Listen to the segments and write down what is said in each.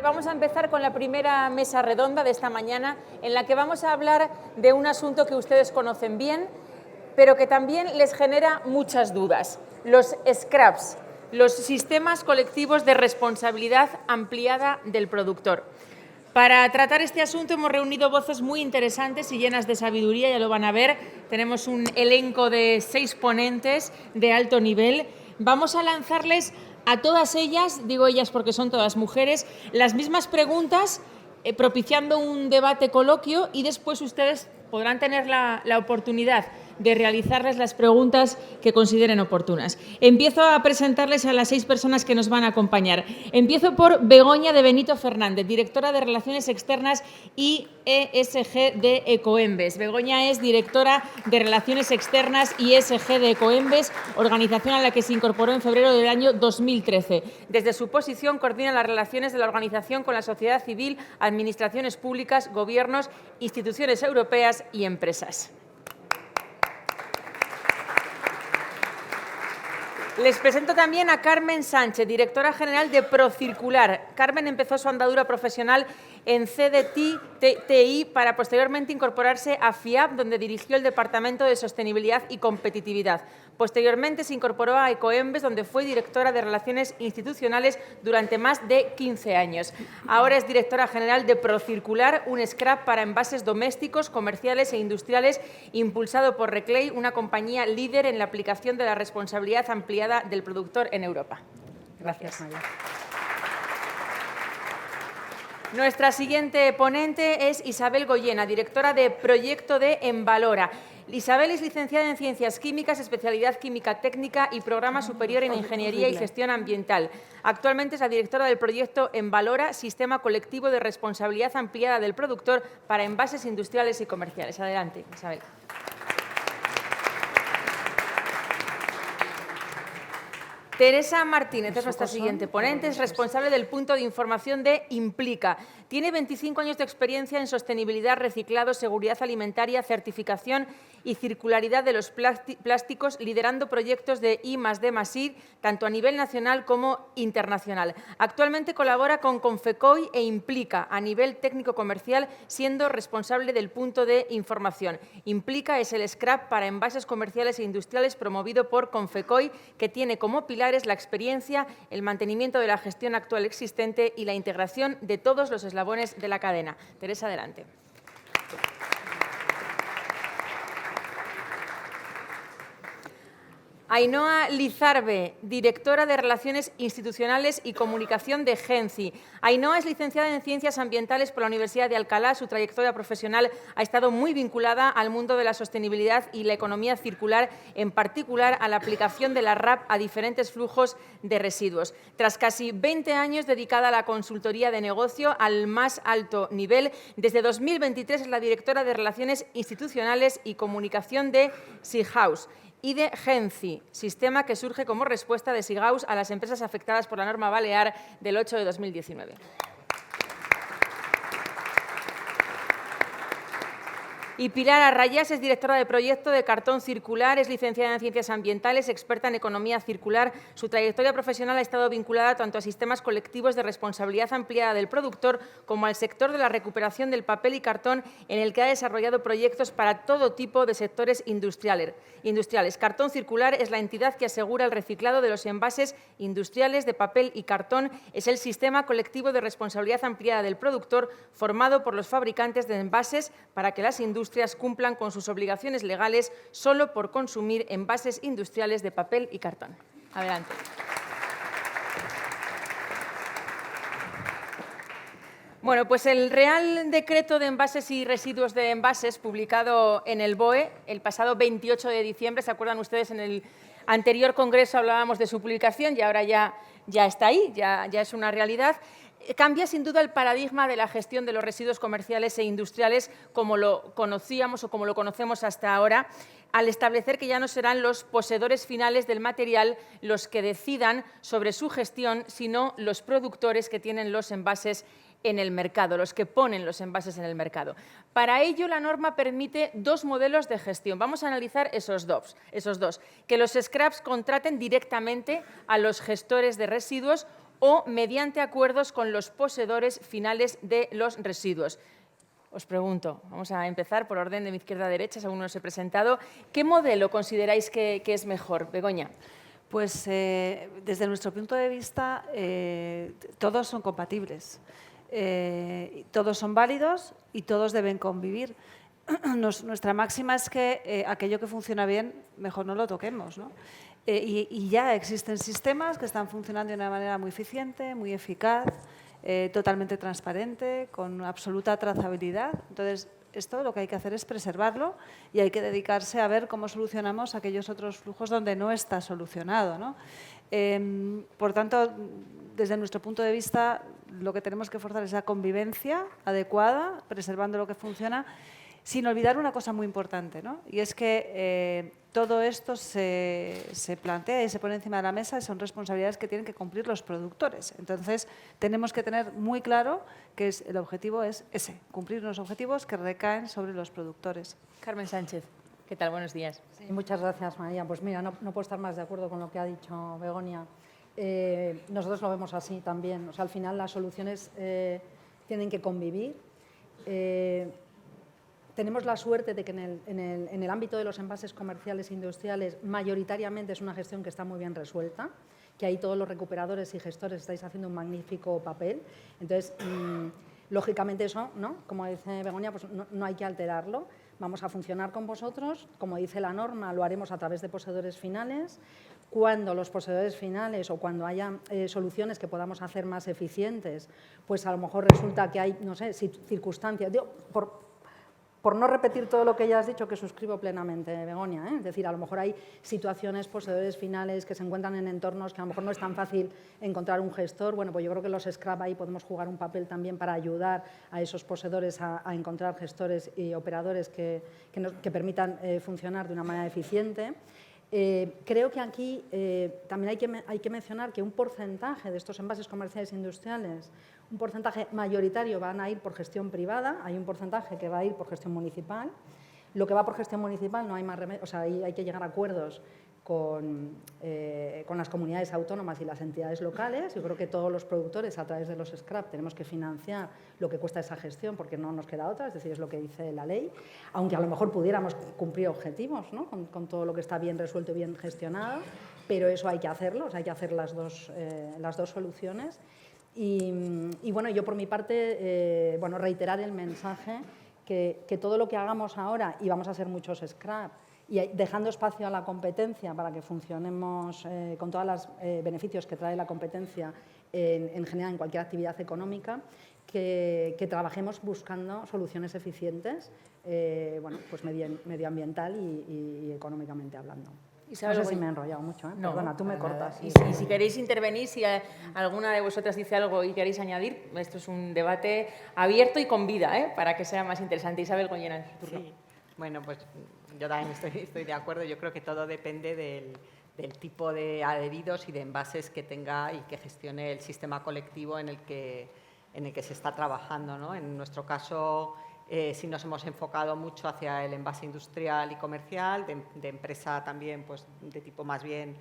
vamos a empezar con la primera mesa redonda de esta mañana, en la que vamos a hablar de un asunto que ustedes conocen bien, pero que también les genera muchas dudas: los scraps, los sistemas colectivos de responsabilidad ampliada del productor. Para tratar este asunto hemos reunido voces muy interesantes y llenas de sabiduría, ya lo van a ver. Tenemos un elenco de 6 ponentes de alto nivel. Vamos a lanzarles a todas ellas, digo ellas porque son todas mujeres, las mismas preguntas, propiciando un debate coloquio, y después ustedes podrán tener la oportunidad de realizarles las preguntas que consideren oportunas. Empiezo a presentarles a las 6 personas que nos van a acompañar. Empiezo por Begoña de Benito Fernández, directora de Relaciones Externas y ESG de Ecoembes. Begoña es directora de Relaciones Externas y ESG de Ecoembes, organización a la que se incorporó en febrero del año 2013. Desde su posición coordina las relaciones de la organización con la sociedad civil, administraciones públicas, gobiernos, instituciones europeas y empresas. Les presento también a Carmen Sánchez, directora general de Procircular. Carmen empezó su andadura profesional en CDTI para posteriormente incorporarse a FIAP, donde dirigió el Departamento de Sostenibilidad y Competitividad. Posteriormente se incorporó a Ecoembes, donde fue directora de Relaciones Institucionales durante más de 15 años. Ahora es directora general de Procircular, un scrap para envases domésticos, comerciales e industriales, impulsado por Reclay, una compañía líder en la aplicación de la responsabilidad ampliada del productor en Europa. Gracias. Nuestra siguiente ponente es Isabel Goyena, directora de Proyecto de Envalora. Isabel es licenciada en Ciencias Químicas, especialidad Química Técnica y Programa Superior en Ingeniería y Gestión Ambiental. Actualmente es la directora del proyecto Envalora, Sistema Colectivo de Responsabilidad Ampliada del Productor para Envases Industriales y Comerciales. Adelante, Isabel. Teresa Martínez es nuestra siguiente ponente, es responsable del punto de información de Implica. Tiene 25 años de experiencia en sostenibilidad, reciclado, seguridad alimentaria, certificación y circularidad de los plásticos, liderando proyectos de I+D+I, tanto a nivel nacional como internacional. Actualmente colabora con Confecoy e Implica a nivel técnico-comercial, siendo responsable del punto de información. Implica es el scrap para envases comerciales e industriales promovido por Confecoy, que tiene como pilares la experiencia, el mantenimiento de la gestión actual existente y la integración de todos los eslabones de la cadena. Teresa, adelante. Ainhoa Lizarbe, directora de Relaciones Institucionales y Comunicación de Genci. Ainhoa es licenciada en Ciencias Ambientales por la Universidad de Alcalá. Su trayectoria profesional ha estado muy vinculada al mundo de la sostenibilidad y la economía circular, en particular a la aplicación de la RAP a diferentes flujos de residuos. Tras casi 20 años dedicada a la consultoría de negocio al más alto nivel, desde 2023 es la directora de Relaciones Institucionales y Comunicación de Sighaus y de Genci, sistema que surge como respuesta de Sighaus a las empresas afectadas por la norma balear del 8 de 2019. Y Pilar Arrayás es directora de proyecto de Cartón Circular, es licenciada en Ciencias Ambientales, experta en economía circular. Su trayectoria profesional ha estado vinculada tanto a sistemas colectivos de responsabilidad ampliada del productor como al sector de la recuperación del papel y cartón, en el que ha desarrollado proyectos para todo tipo de sectores industriales. Cartón Circular es la entidad que asegura el reciclado de los envases industriales de papel y cartón. Es el sistema colectivo de responsabilidad ampliada del productor formado por los fabricantes de envases para que las industrias cumplan con sus obligaciones legales solo por consumir envases industriales de papel y cartón. Adelante. Bueno, pues el Real Decreto de Envases y Residuos de Envases, publicado en el BOE el pasado 28 de diciembre, ¿se acuerdan ustedes? En el anterior congreso hablábamos de su publicación y ahora ya está ahí, ya es una realidad. Cambia sin duda el paradigma de la gestión de los residuos comerciales e industriales como lo conocíamos o como lo conocemos hasta ahora, al establecer que ya no serán los poseedores finales del material los que decidan sobre su gestión, sino los productores que tienen los envases en el mercado, los que ponen los envases en el mercado. Para ello, la norma permite 2 modelos de gestión. Vamos a analizar esos dos. Que los scraps contraten directamente a los gestores de residuos o mediante acuerdos con los poseedores finales de los residuos. Os pregunto, vamos a empezar por orden de mi izquierda a derecha, según nos he presentado. ¿Qué modelo consideráis que es mejor? Begoña. Pues desde nuestro punto de vista, todos son compatibles, todos son válidos y todos deben convivir. Nuestra máxima es que aquello que funciona bien, mejor no lo toquemos, ¿no? Y ya existen sistemas que están funcionando de una manera muy eficiente, muy eficaz, totalmente transparente, con absoluta trazabilidad. Entonces, esto lo que hay que hacer es preservarlo y hay que dedicarse a ver cómo solucionamos aquellos otros flujos donde no está solucionado, ¿no? Por tanto, desde nuestro punto de vista, lo que tenemos que forzar es la convivencia adecuada, preservando lo que funciona, sin olvidar una cosa muy importante, ¿no? Y es que todo esto se plantea y se pone encima de la mesa y son responsabilidades que tienen que cumplir los productores. Entonces, tenemos que tener muy claro que el objetivo es ese, cumplir unos objetivos que recaen sobre los productores. Carmen Sánchez, ¿qué tal? Buenos días. Sí, muchas gracias, María. Pues mira, no puedo estar más de acuerdo con lo que ha dicho Begoña. Nosotros lo vemos así también. O sea, al final las soluciones tienen que convivir. Tenemos la suerte de que en el ámbito de los envases comerciales e industriales mayoritariamente es una gestión que está muy bien resuelta, que ahí todos los recuperadores y gestores estáis haciendo un magnífico papel. Entonces, lógicamente eso, ¿no? Como dice Begoña, pues no hay que alterarlo. Vamos a funcionar con vosotros. Como dice la norma, lo haremos a través de poseedores finales. Cuando los poseedores finales o cuando haya soluciones que podamos hacer más eficientes, pues a lo mejor resulta que hay, no sé, circunstancias. Por no repetir todo lo que ya has dicho, que suscribo plenamente, Begoña, ¿eh? Es decir, a lo mejor hay situaciones, poseedores finales que se encuentran en entornos que a lo mejor no es tan fácil encontrar un gestor. Bueno, pues yo creo que los Scrap ahí podemos jugar un papel también para ayudar a esos poseedores a encontrar gestores y operadores que permitan funcionar de una manera eficiente. Creo que aquí también hay que mencionar que un porcentaje de estos envases comerciales e industriales, un porcentaje mayoritario van a ir por gestión privada, hay un porcentaje que va a ir por gestión municipal. Lo que va por gestión municipal no hay más remedio, o sea, ahí hay que llegar a acuerdos con las comunidades autónomas y las entidades locales. Yo creo que todos los productores, a través de los Scrap, tenemos que financiar lo que cuesta esa gestión porque no nos queda otra, es decir, es lo que dice la ley, aunque a lo mejor pudiéramos cumplir objetivos, ¿no? con todo lo que está bien resuelto y bien gestionado, pero eso hay que hacerlo, o sea, hay que hacer las dos soluciones. Y bueno, yo por mi parte, reiterar el mensaje que todo lo que hagamos ahora, y vamos a hacer muchos Scrap, y dejando espacio a la competencia para que funcionemos con todos los beneficios que trae la competencia en general en cualquier actividad económica, que trabajemos buscando soluciones eficientes, pues medioambiental y económicamente hablando. Isabel, no sé si me he enrollado mucho, ¿eh? No, perdona, tú me cortas. Y si queréis intervenir, si alguna de vosotras dice algo y queréis añadir, esto es un debate abierto y con vida, para que sea más interesante. Isabel Goñena, en su turno. Sí. Bueno, pues yo también estoy de acuerdo. Yo creo que todo depende del tipo de adheridos y de envases que tenga y que gestione el sistema colectivo en el que se está trabajando, ¿no? En nuestro caso, sí nos hemos enfocado mucho hacia el envase industrial y comercial, de empresa también pues, de tipo más bien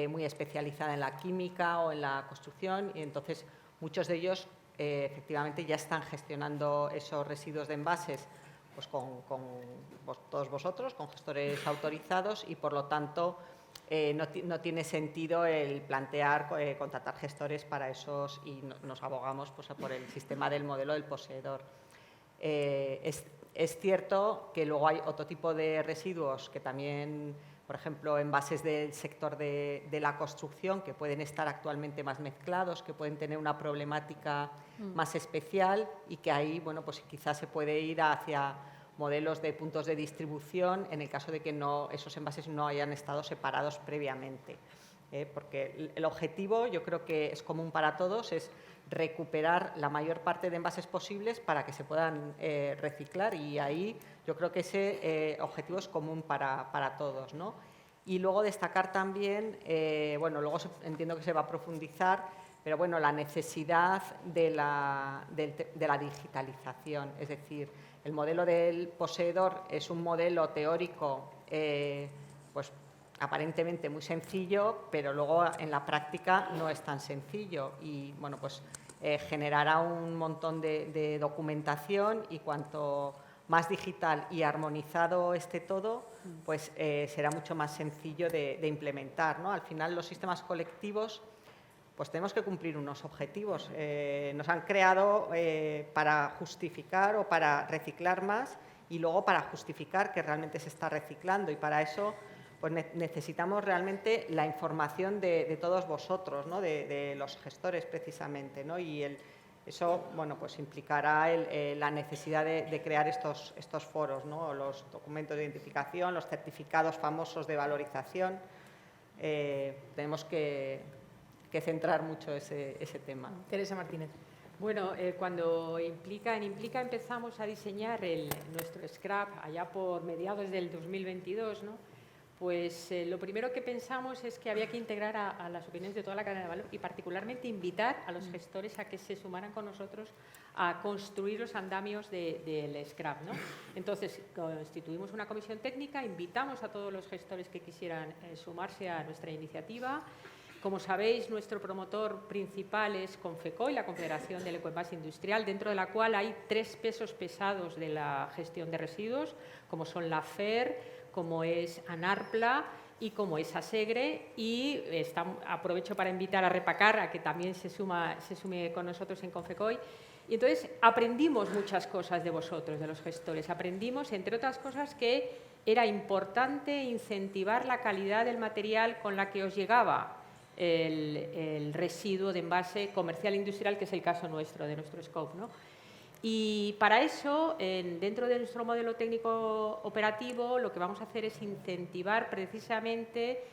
muy especializada en la química o en la construcción, y entonces muchos de ellos efectivamente ya están gestionando esos residuos de envases pues, con todos vosotros, con gestores autorizados, y por lo tanto no tiene sentido el plantear contratar gestores para esos, y nos abogamos pues, por el sistema del modelo del poseedor. Es cierto que luego hay otro tipo de residuos que también, por ejemplo, envases del sector de la construcción, que pueden estar actualmente más mezclados, que pueden tener una problemática más especial, y que ahí, bueno, pues quizás se puede ir hacia modelos de puntos de distribución en el caso de que esos envases no hayan estado separados previamente. Porque el objetivo, yo creo que es común para todos, es recuperar la mayor parte de envases posibles para que se puedan reciclar, y ahí yo creo que ese objetivo es común para todos, ¿no? Y luego destacar también, luego entiendo que se va a profundizar, pero bueno, la necesidad de la digitalización, es decir, el modelo del poseedor es un modelo teórico pues aparentemente muy sencillo, pero luego en la práctica no es tan sencillo y bueno, pues generará un montón de documentación y cuanto más digital y armonizado esté todo, pues será mucho más sencillo de implementar, ¿no? Al final los sistemas colectivos pues tenemos que cumplir unos objetivos. Nos han creado para justificar o para reciclar más y luego para justificar que realmente se está reciclando y para eso pues necesitamos realmente la información de todos vosotros, ¿no? de los gestores precisamente, ¿no? Y eso bueno, pues implicará la necesidad de crear estos foros, ¿no? Los documentos de identificación, los certificados famosos de valorización. Tenemos que centrar mucho ese tema. Teresa Martínez. Bueno, cuando en Implica empezamos a diseñar nuestro scrap allá por mediados del 2022, ¿no? Pues lo primero que pensamos es que había que integrar a las opiniones de toda la cadena de valor y particularmente invitar a los gestores a que se sumaran con nosotros a construir los andamios del scrap, ¿no? Entonces, constituimos una comisión técnica, invitamos a todos los gestores que quisieran sumarse a nuestra iniciativa. Como sabéis, nuestro promotor principal es Confecoy, la Confederación del Ecoenvase Industrial, dentro de la cual hay 3 pesos pesados de la gestión de residuos, como son la FER, como es ANARPLA y como es ASEGRE. Y aprovecho para invitar a Repacar a que también se sume con nosotros en Confecoy. Y entonces aprendimos muchas cosas de vosotros, de los gestores. Aprendimos, entre otras cosas, que era importante incentivar la calidad del material con la que os llegaba el residuo de envase comercial e industrial, que es el caso nuestro, de nuestro scope, ¿no? Y para eso, dentro de nuestro modelo técnico operativo, lo que vamos a hacer es incentivar precisamente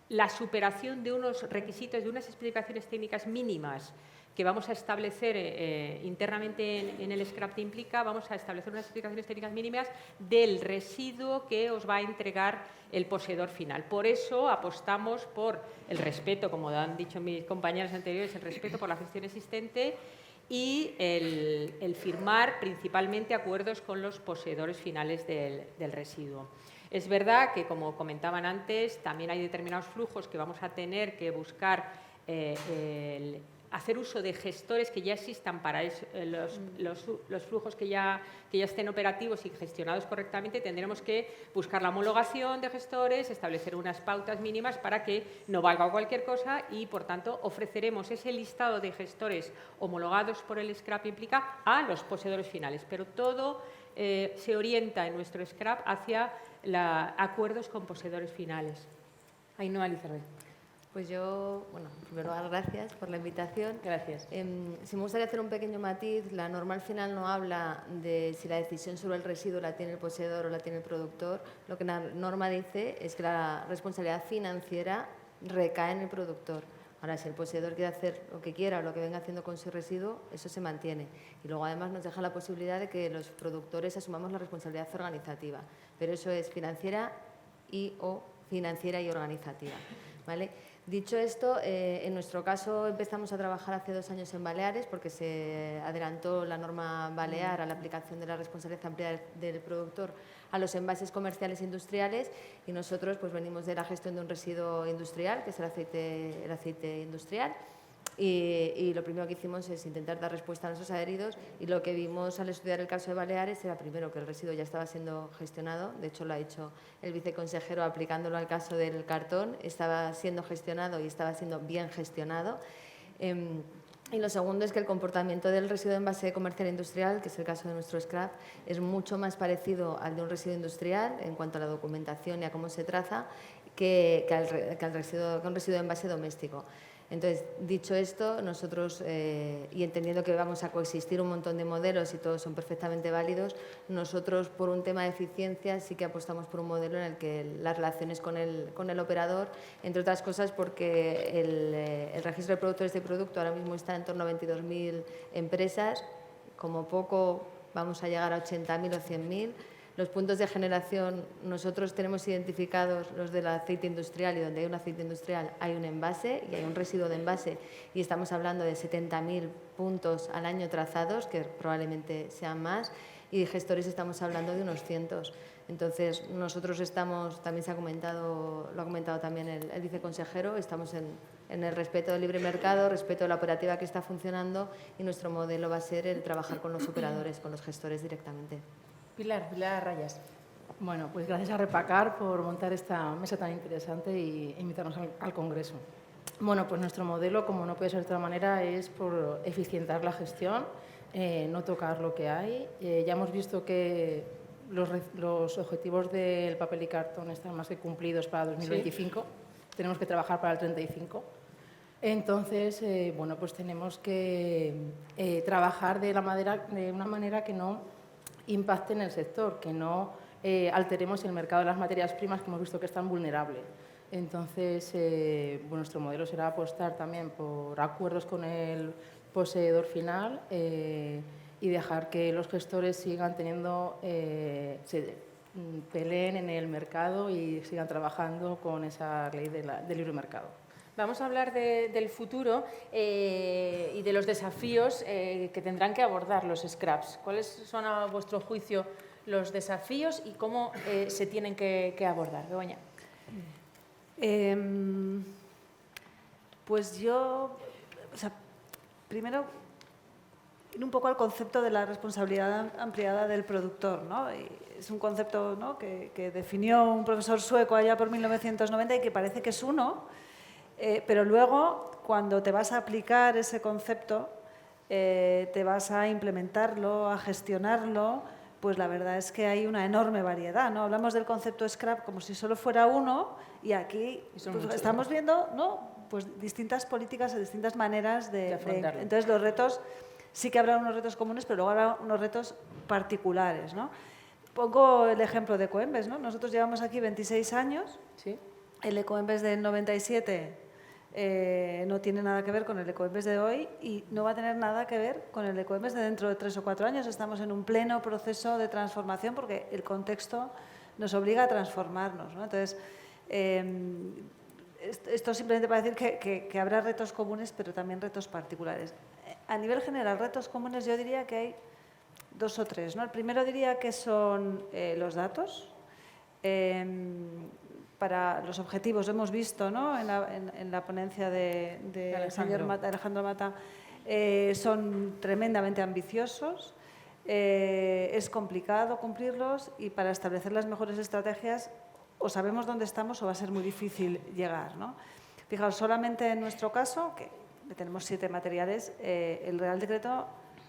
la superación de unos requisitos, de unas especificaciones técnicas mínimas que vamos a establecer internamente en el scrap de Implica. Vamos a establecer unas especificaciones técnicas mínimas del residuo que os va a entregar el poseedor final. Por eso apostamos por el respeto, como han dicho mis compañeros anteriores, el respeto por la gestión existente y el firmar principalmente acuerdos con los poseedores finales del residuo. Es verdad que, como comentaban antes, también hay determinados flujos que vamos a tener que buscar hacer uso de gestores que ya existan para eso, los flujos que ya estén operativos y gestionados correctamente. Tendremos que buscar la homologación de gestores, establecer unas pautas mínimas para que no valga cualquier cosa y, por tanto, ofreceremos ese listado de gestores homologados por el scrap Implica a los poseedores finales. Pero todo se orienta en nuestro scrap hacia acuerdos con poseedores finales. Ainhoa Lizarbe. Pues yo, bueno, primero gracias por la invitación. Gracias. Si me gustaría hacer un pequeño matiz, la norma al final no habla de si la decisión sobre el residuo la tiene el poseedor o la tiene el productor. Lo que la norma dice es que la responsabilidad financiera recae en el productor. Ahora, si el poseedor quiere hacer lo que quiera o lo que venga haciendo con su residuo, eso se mantiene. Y luego, además, nos deja la posibilidad de que los productores asumamos la responsabilidad organizativa. Pero eso es financiera y organizativa, ¿vale? Dicho esto, en nuestro caso empezamos a trabajar hace 2 años en Baleares porque se adelantó la norma balear a la aplicación de la responsabilidad ampliada del productor a los envases comerciales e industriales y nosotros pues venimos de la gestión de un residuo industrial, que es el aceite industrial. Y lo primero que hicimos es intentar dar respuesta a nuestros adheridos y lo que vimos al estudiar el caso de Baleares era primero que el residuo ya estaba siendo gestionado, de hecho lo ha dicho el viceconsejero aplicándolo al caso del cartón, estaba siendo gestionado y estaba siendo bien gestionado. Y lo segundo es que el comportamiento del residuo de envase comercial e industrial, que es el caso de nuestro scrap, es mucho más parecido al de un residuo industrial en cuanto a la documentación y a cómo se traza que un residuo de envase doméstico. Entonces, dicho esto, nosotros, y entendiendo que vamos a coexistir un montón de modelos y todos son perfectamente válidos, nosotros, por un tema de eficiencia, sí que apostamos por un modelo en el que las relaciones con el operador, entre otras cosas porque el registro de productores de producto ahora mismo está en torno a 22.000 empresas, como poco vamos a llegar a 80.000 o 100.000. Los puntos de generación, nosotros tenemos identificados los del aceite industrial y donde hay un aceite industrial hay un envase y hay un residuo de envase y estamos hablando de 70.000 puntos al año trazados, que probablemente sean más, y de gestores estamos hablando de unos cientos. Entonces, nosotros estamos, también se ha comentado, lo ha comentado también el viceconsejero, estamos en el respeto del libre mercado, respeto de la operativa que está funcionando, y nuestro modelo va a ser el trabajar con los operadores, con los gestores directamente. Pilar Rayas. Bueno, pues gracias a Repacar por montar esta mesa tan interesante y invitarnos al Congreso. Bueno, pues nuestro modelo, como no puede ser de otra manera, es por eficientar la gestión, no tocar lo que hay. Ya hemos visto que los objetivos del papel y cartón están más que cumplidos para 2025. ¿Sí? Tenemos que trabajar para el 35. Entonces, bueno, pues tenemos que trabajar de una manera que no impacte en el sector, que no alteremos el mercado de las materias primas, que hemos visto que es tan vulnerable. Entonces, bueno, nuestro modelo será apostar también por acuerdos con el poseedor final y dejar que los gestores sigan teniendo, se peleen en el mercado y sigan trabajando con esa ley del libre mercado. Vamos a hablar del futuro y de los desafíos que tendrán que abordar los scraps. ¿Cuáles son, a vuestro juicio, los desafíos y cómo se tienen que abordar? Begoña. Pues yo, primero, ir un poco al concepto de la responsabilidad ampliada del productor, ¿no? Es un concepto, ¿no?, que definió un profesor sueco allá por 1990 y que parece que es uno, pero luego, cuando te vas a aplicar ese concepto, te vas a implementarlo, a gestionarlo, pues la verdad es que hay una enorme variedad, ¿no? Hablamos del concepto scrap como si solo fuera uno y aquí pues, estamos viendo, ¿no?, pues distintas políticas, distintas maneras de afrontarlo. Entonces, los retos, sí que habrá unos retos comunes, pero luego habrá unos retos particulares, ¿no? Pongo el ejemplo de Ecoembes, ¿no? Nosotros llevamos aquí 26 años. ¿Sí? El Ecoembes del 97 no tiene nada que ver con el Ecoembes de hoy y no va a tener nada que ver con el Ecoembes de dentro de 3 o 4 años. Estamos en un pleno proceso de transformación porque el contexto nos obliga a transformarnos, ¿no? Entonces, esto simplemente para decir que habrá retos comunes, pero también retos particulares. A nivel general, retos comunes yo diría que hay 2 o 3, ¿no? El primero diría que son los datos. Para los objetivos, hemos visto, ¿no?, en la ponencia de señor Alejandro Mata, son tremendamente ambiciosos, es complicado cumplirlos y para establecer las mejores estrategias o sabemos dónde estamos o va a ser muy difícil llegar, ¿no? Fijaos, solamente en nuestro caso, que tenemos 7 materiales, el Real Decreto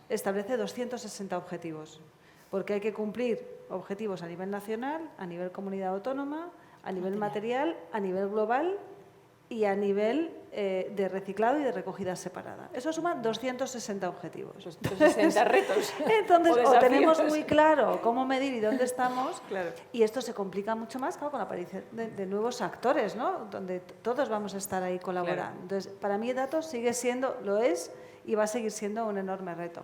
establece 260 objetivos, porque hay que cumplir objetivos a nivel nacional, a nivel comunidad autónoma, a nivel material, a nivel global y a nivel de reciclado y de recogida separada. Eso suma 260 objetivos. 260 retos. Entonces, o tenemos muy claro cómo medir y dónde estamos, claro. Y esto se complica mucho más, claro, con la aparición de nuevos actores, ¿no?, donde todos vamos a estar ahí colaborando. Claro. Entonces, para mí datos sigue siendo, lo es y va a seguir siendo un enorme reto.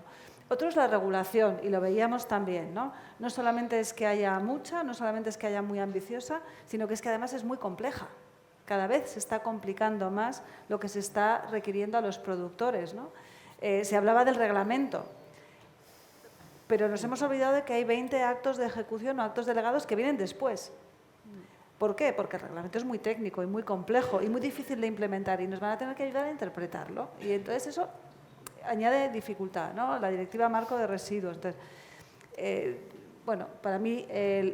Otro es la regulación, y lo veíamos también, ¿no? No solamente es que haya mucha, no solamente es que haya muy ambiciosa, sino que es que además es muy compleja. Cada vez se está complicando más lo que se está requiriendo a los productores, ¿no? Se hablaba del reglamento, pero nos hemos olvidado de que hay 20 actos de ejecución o actos delegados que vienen después. ¿Por qué? Porque el reglamento es muy técnico y muy complejo y muy difícil de implementar y nos van a tener que ayudar a interpretarlo. Y entonces eso añade dificultad, ¿no? La Directiva Marco de Residuos. Entonces, bueno, para mí...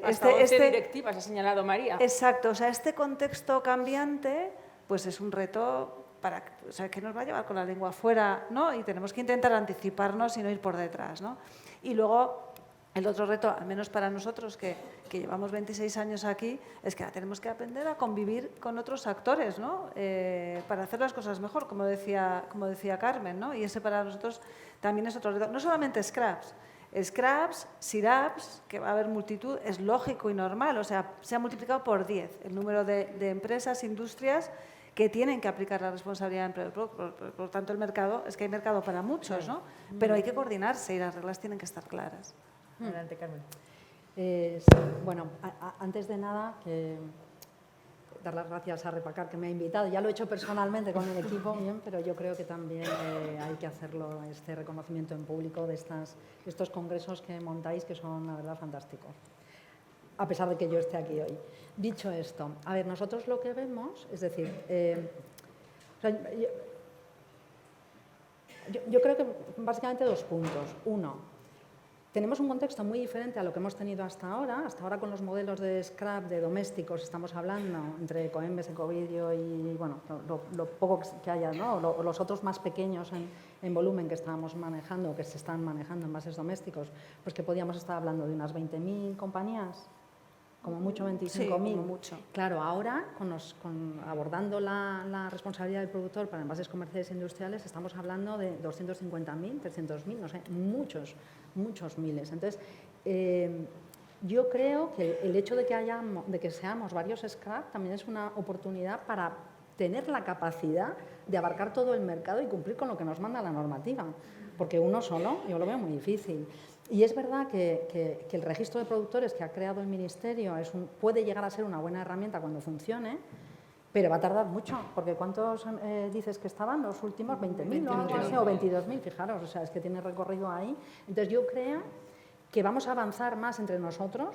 Hasta 11 directivas ha señalado María. Exacto, o sea, este contexto cambiante pues es un reto o sea, que nos va a llevar con la lengua afuera, ¿no? Y tenemos que intentar anticiparnos y no ir por detrás, ¿no? Y luego, el otro reto, al menos para nosotros que llevamos 26 años aquí, es que tenemos que aprender a convivir con otros actores, ¿no? Para hacer las cosas mejor, como decía Carmen, ¿no? Y ese para nosotros también es otro reto. No solamente scraps, SIRAPs, que va a haber multitud, es lógico y normal, o sea, se ha multiplicado por 10 el número de empresas, industrias que tienen que aplicar la responsabilidad de empleo. Por tanto, el mercado, es que hay mercado para muchos, ¿no? Pero hay que coordinarse y las reglas tienen que estar claras. Adelante, Carmen. Sí, bueno, antes de nada, dar las gracias a Repacar que me ha invitado. Ya lo he hecho personalmente con el equipo, bien, pero yo creo que también hay que hacerlo, este reconocimiento en público de estos congresos que montáis, que son, la verdad, fantásticos. a pesar de que yo esté aquí hoy. Dicho esto, a ver, nosotros lo que vemos, es decir, o sea, yo creo que básicamente 2 puntos. Uno, tenemos un contexto muy diferente a lo que hemos tenido hasta ahora. Hasta ahora con los modelos de scrap de domésticos estamos hablando entre Ecoembes, Ecovidrio y bueno, lo poco que haya, ¿no? O los otros más pequeños en volumen que estábamos manejando, que se están manejando en envases domésticos, pues que podíamos estar hablando de unas 20.000 compañías, como mucho 25.000. Sí, como mucho. Claro, ahora abordando la responsabilidad del productor para envases comerciales e industriales estamos hablando de 250.000, 300.000, no sé, muchos miles. Entonces, yo creo que el hecho de que seamos varios scrap también es una oportunidad para tener la capacidad de abarcar todo el mercado y cumplir con lo que nos manda la normativa, porque uno solo yo lo veo muy difícil. Y es verdad que el registro de productores que ha creado el Ministerio puede llegar a ser una buena herramienta cuando funcione, pero va a tardar mucho, porque ¿cuántos dices que estaban los últimos? 20.000 o algo así, o 22.000, fijaros, o sea, es que tiene recorrido ahí. Entonces yo creo que vamos a avanzar más entre nosotros,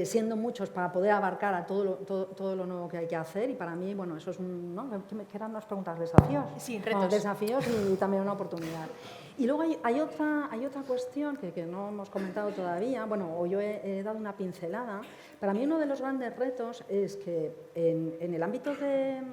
siendo muchos para poder abarcar a todo lo nuevo que hay que hacer, y para mí, bueno, eso es ¿no? ¿Qué eran las preguntas? ¿Desafíos? Sí, retos. retos. Desafíos y también una oportunidad. Y luego hay otra cuestión que no hemos comentado todavía, bueno, o yo he dado una pincelada. Para mí uno de los grandes retos es que en el ámbito de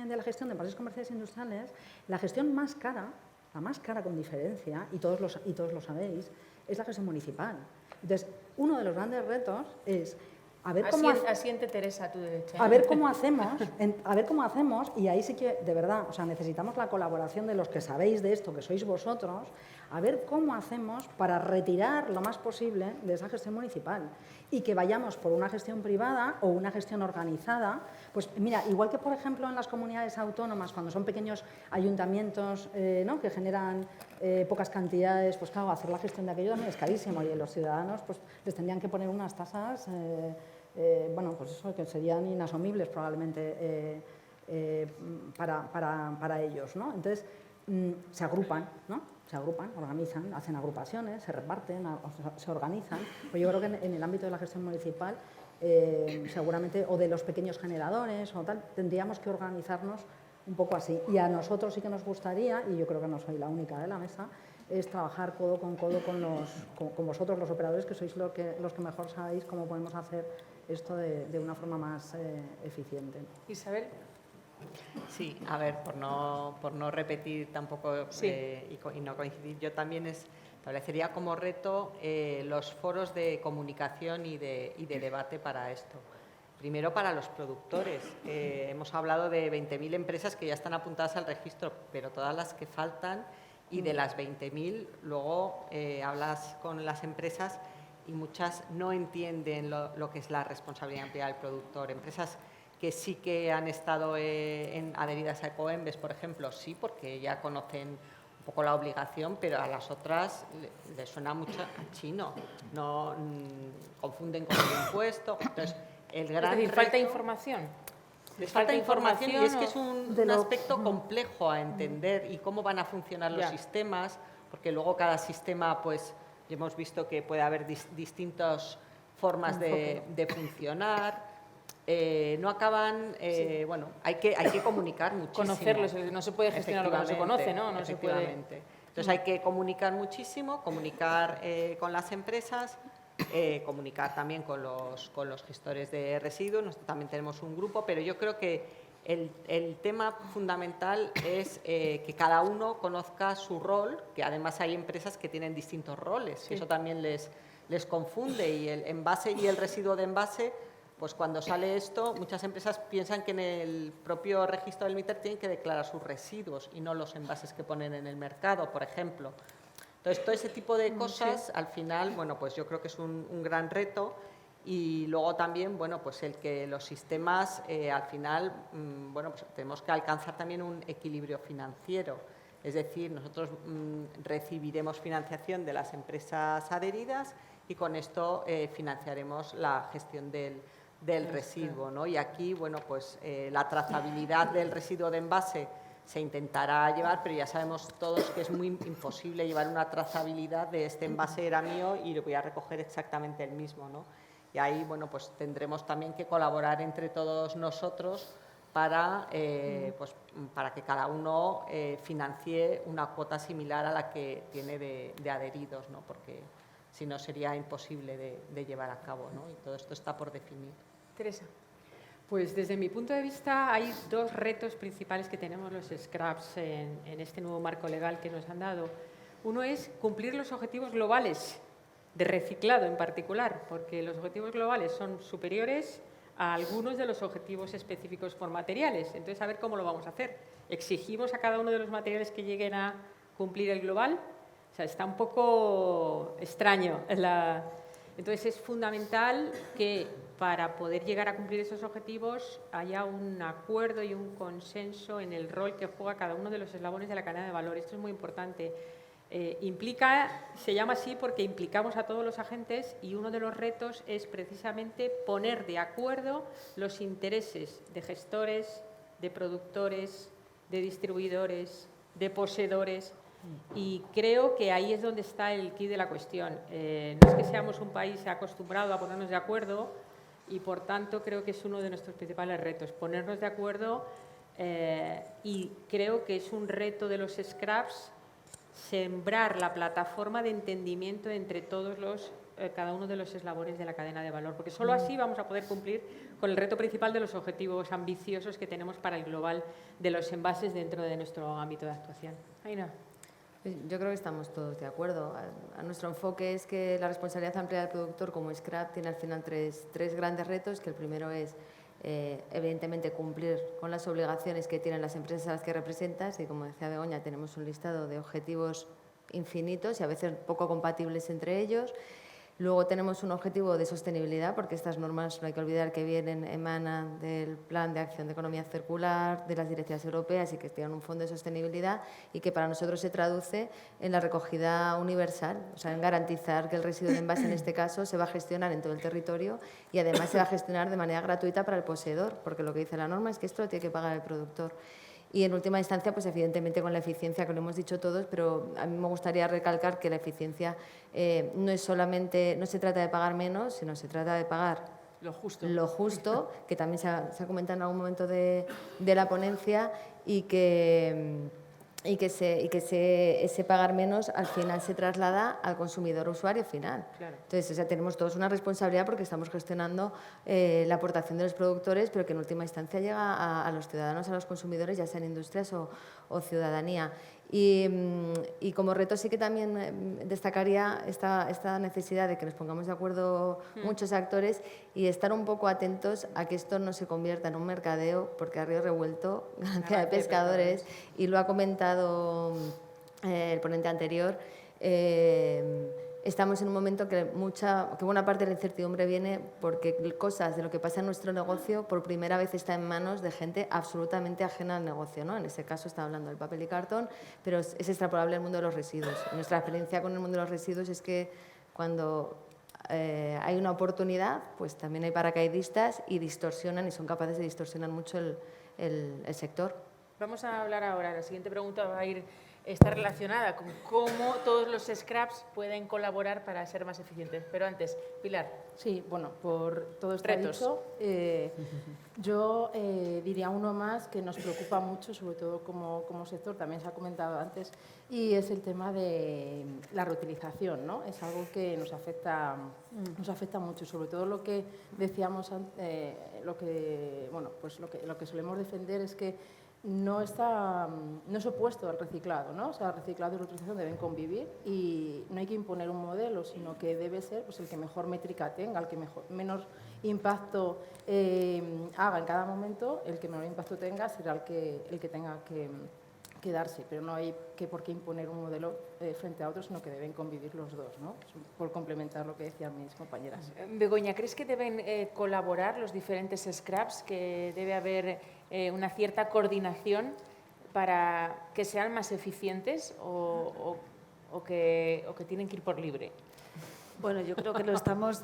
la gestión de envases comerciales e industriales, la gestión más cara, la más cara con diferencia, y todos lo sabéis, es la gestión municipal. Entonces, uno de los grandes retos es a ver cómo asiente Teresa a tu derecha. a ver cómo hacemos, y ahí sí que, de verdad, o sea, necesitamos la colaboración de los que sabéis de esto, que sois vosotros, a ver cómo hacemos para retirar lo más posible de esa gestión municipal y que vayamos por una gestión privada o una gestión organizada. Pues mira, igual que por ejemplo en las comunidades autónomas, cuando son pequeños ayuntamientos ¿no? que generan pocas cantidades, pues claro, hacer la gestión de aquello también es carísimo, y los ciudadanos pues les tendrían que poner unas tasas bueno, pues eso, que serían inasumibles probablemente para ellos, ¿no? Entonces, se agrupan, ¿no? Se agrupan, organizan, hacen agrupaciones, se reparten, se organizan. Pues yo creo que en el ámbito de la gestión municipal, seguramente, o de los pequeños generadores o tal, tendríamos que organizarnos un poco así. Y a nosotros sí que nos gustaría, y yo creo que no soy la única de la mesa, es trabajar codo con vosotros, los operadores, que sois los que mejor sabéis cómo podemos hacer esto de una forma más eficiente. Isabel. Sí, a ver, por no repetir tampoco Sí. y no coincidir, yo también establecería como reto los foros de comunicación y de debate para esto. Primero, para los productores. Hemos hablado de 20.000 empresas que ya están apuntadas al registro, pero todas las que faltan, y de las 20.000, luego hablas con las empresas y muchas no entienden lo que es la responsabilidad ampliada del productor. Empresas que sí que han estado adheridas a Ecoembes, por ejemplo, sí, porque ya conocen un poco la obligación, pero a las otras les suena mucho a chino, no confunden con el impuesto. Entonces, el gran Es decir, reto, falta información. les falta información, y es que es o- un aspecto complejo a entender, y cómo van a funcionar los Ya. sistemas, porque luego cada sistema, pues, ya hemos visto que puede haber distintas formas de funcionar. No acaban, bueno, hay que comunicar muchísimo. Conocerlos, no se puede gestionar lo que no se conoce, ¿no? No se puede. Efectivamente. Entonces hay que comunicar muchísimo, comunicar con las empresas, comunicar también con los gestores de residuos. Nosotros también tenemos un grupo, pero yo creo que el tema fundamental es que cada uno conozca su rol, que además hay empresas que tienen distintos roles, Sí. y eso también les confunde, y el envase y el residuo de envase, pues cuando sale esto, muchas empresas piensan que en el propio registro del MITER tienen que declarar sus residuos y no los envases que ponen en el mercado, por ejemplo. Entonces, todo ese tipo de cosas, al final, bueno, pues yo creo que es un gran reto. Y luego también, bueno, pues el que los sistemas, al final, bueno, pues tenemos que alcanzar también un equilibrio financiero. Es decir, nosotros recibiremos financiación de las empresas adheridas, y con esto financiaremos la gestión del residuo, ¿no? Y aquí, bueno, pues la trazabilidad del residuo de envase se intentará llevar, pero ya sabemos todos que es muy imposible llevar una trazabilidad de este envase era mío y lo voy a recoger exactamente el mismo, ¿no? Y ahí, bueno, pues tendremos también que colaborar entre todos nosotros para que cada uno financie una cuota similar a la que tiene de adheridos, ¿no? Porque si no sería imposible de llevar a cabo, ¿no? Y todo esto está por definir. Teresa. Pues desde mi punto de vista hay dos retos principales que tenemos los scraps en este nuevo marco legal que nos han dado. Uno es cumplir los objetivos globales de reciclado en particular, porque los objetivos globales son superiores a algunos de los objetivos específicos por materiales. Entonces, a ver cómo lo vamos a hacer. ¿Exigimos a cada uno de los materiales que lleguen a cumplir el global? O sea, está un poco extraño. Entonces, es fundamental que para poder llegar a cumplir esos objetivos haya un acuerdo y un consenso en el rol que juega cada uno de los eslabones de la cadena de valor. Esto es muy importante. Se llama así porque implicamos a todos los agentes y uno de los retos es precisamente poner de acuerdo los intereses de gestores, de productores, de distribuidores, de poseedores, y creo que ahí es donde está el quid de la cuestión. No es que seamos un país acostumbrado a ponernos de acuerdo y, por tanto, creo que es uno de nuestros principales retos, ponernos de acuerdo, y creo que es un reto de los scraps sembrar la plataforma de entendimiento entre todos cada uno de los eslabones de la cadena de valor, porque solo así vamos a poder cumplir con el reto principal de los objetivos ambiciosos que tenemos para el global de los envases dentro de nuestro ámbito de actuación. Aina. Yo creo que estamos todos de acuerdo. A nuestro enfoque es que la responsabilidad amplia del productor como scrap tiene al final tres grandes retos, que el primero es evidentemente cumplir con las obligaciones que tienen las empresas a las que representas, y como decía Begoña, tenemos un listado de objetivos infinitos y a veces poco compatibles entre ellos. Luego tenemos un objetivo de sostenibilidad, porque estas normas, no hay que olvidar que emanan del Plan de Acción de Economía Circular, de las directivas europeas, y que tienen un fondo de sostenibilidad, y que para nosotros se traduce en la recogida universal, o sea, en garantizar que el residuo de envase en este caso se va a gestionar en todo el territorio y además se va a gestionar de manera gratuita para el poseedor, porque lo que dice la norma es que esto lo tiene que pagar el productor. Y en última instancia, pues evidentemente con la eficiencia, que lo hemos dicho todos, pero a mí me gustaría recalcar que la eficiencia no se trata de pagar menos, sino se trata de pagar lo justo, que también se ha comentado en algún momento de la ponencia, y que ese pagar menos al final se traslada al consumidor usuario final. Claro. Entonces, o sea, tenemos todos una responsabilidad porque estamos gestionando la aportación de los productores, pero que en última instancia llega a los ciudadanos, a los consumidores, ya sean industrias o ciudadanía. Y como reto sí que también destacaría esta necesidad de que nos pongamos de acuerdo muchos actores y estar un poco atentos a que esto no se convierta en un mercadeo, porque a río revuelto, ganancia de pescadores, y lo ha comentado el ponente anterior. Estamos en un momento que buena parte de la incertidumbre viene porque cosas de lo que pasa en nuestro negocio por primera vez está en manos de gente absolutamente ajena al negocio, ¿no? En ese caso está hablando del papel y cartón, pero es extrapolable al mundo de los residuos. Nuestra experiencia con el mundo de los residuos es que cuando hay una oportunidad, pues también hay paracaidistas y distorsionan, y son capaces de distorsionar mucho el sector. Vamos a hablar ahora, la siguiente pregunta está relacionada con cómo todos los scraps pueden colaborar para ser más eficientes. Pero antes, Pilar. Sí, bueno, por todo esto retos. Dicho, yo diría uno más que nos preocupa mucho, sobre todo como sector, también se ha comentado antes, y es el tema de la reutilización, ¿no? Es algo que nos afecta mucho, sobre todo lo que decíamos antes, lo que solemos defender es que no es opuesto al reciclado, ¿no? O sea, el reciclado y la reutilización deben convivir y no hay que imponer un modelo, sino que debe ser pues, el que mejor métrica tenga, el que menos impacto haga en cada momento, el que menor impacto tenga será el que tenga que darse, pero no hay por qué imponer un modelo frente a otro, sino que deben convivir los dos, ¿no? Por complementar lo que decían mis compañeras. Begoña, ¿crees que deben colaborar los diferentes scraps, que debe haber una cierta coordinación para que sean más eficientes o que tienen que ir por libre? Bueno, yo creo que lo estamos...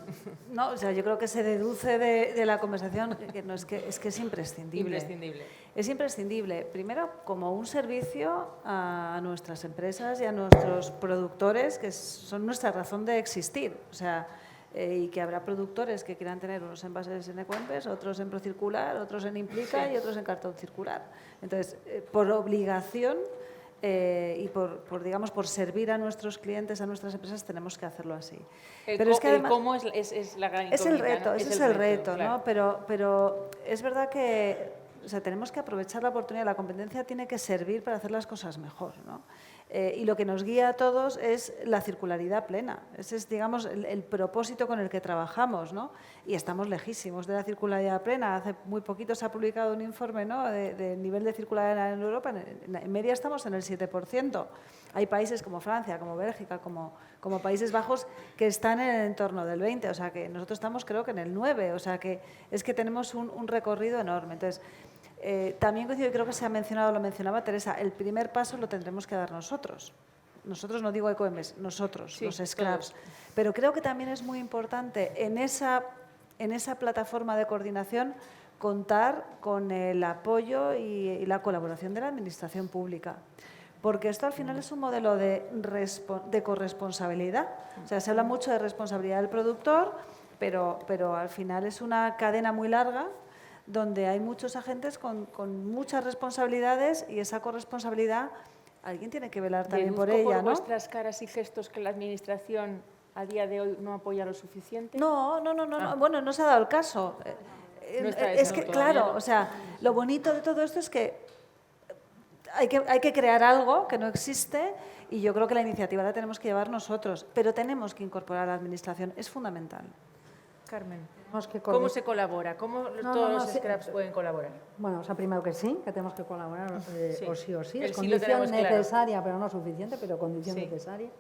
No, o sea, yo creo que se deduce de la conversación que es imprescindible. Imprescindible. Es imprescindible, primero, como un servicio a nuestras empresas y a nuestros productores, que son nuestra razón de existir. O sea, y que habrá productores que quieran tener unos envases en Ecoembes, otros en Procircular, otros en Implica y otros en cartón circular. Entonces, por obligación y digamos, por servir a nuestros clientes, a nuestras empresas, tenemos que hacerlo así. Pero es que además, el cómo es la gran incógnita, es el reto, ¿no? ese es el reto, claro. ¿no? Pero es verdad que tenemos que aprovechar la oportunidad. La competencia tiene que servir para hacer las cosas mejor, ¿no? Y lo que nos guía a todos es la circularidad plena. Ese es, digamos, el propósito con el que trabajamos, ¿no? Y estamos lejísimos de la circularidad plena. Hace muy poquito se ha publicado un informe, ¿no?, de nivel de circularidad en Europa. En media estamos en el 7%. Hay países como Francia, como Bélgica, como Países Bajos, que están en el entorno del 20%. O sea, que nosotros estamos, creo que en el 9%. O sea, que es que tenemos un recorrido enorme. Entonces, también coincido, y creo que se ha mencionado, lo mencionaba Teresa, el primer paso lo tendremos que dar nosotros. Nosotros, no digo Ecoembes, nosotros, sí, los scraps. Todos. Pero creo que también es muy importante en esa plataforma de coordinación contar con el apoyo y la colaboración de la Administración pública. Porque esto al final es un modelo de corresponsabilidad. O sea, se habla mucho de responsabilidad del productor, pero al final es una cadena muy larga donde hay muchos agentes con muchas responsabilidades y esa corresponsabilidad alguien tiene que velar también por ella, por ¿no? vuestras caras y gestos que la Administración a día de hoy no apoya lo suficiente. No, bueno, no se ha dado el caso. No está es eso, que, todavía claro, no. o sea, lo bonito de todo esto es que hay que crear algo que no existe y yo creo que la iniciativa la tenemos que llevar nosotros, pero tenemos que incorporar a la Administración, es fundamental. Carmen, que ¿cómo se colabora? ¿Cómo todos los scraps pueden colaborar? Bueno, o sea, primero que sí, que tenemos que colaborar Sí. o sí o sí. El Es sí lo condición tenemos claro. necesaria, pero no suficiente, pero condición Sí. necesaria.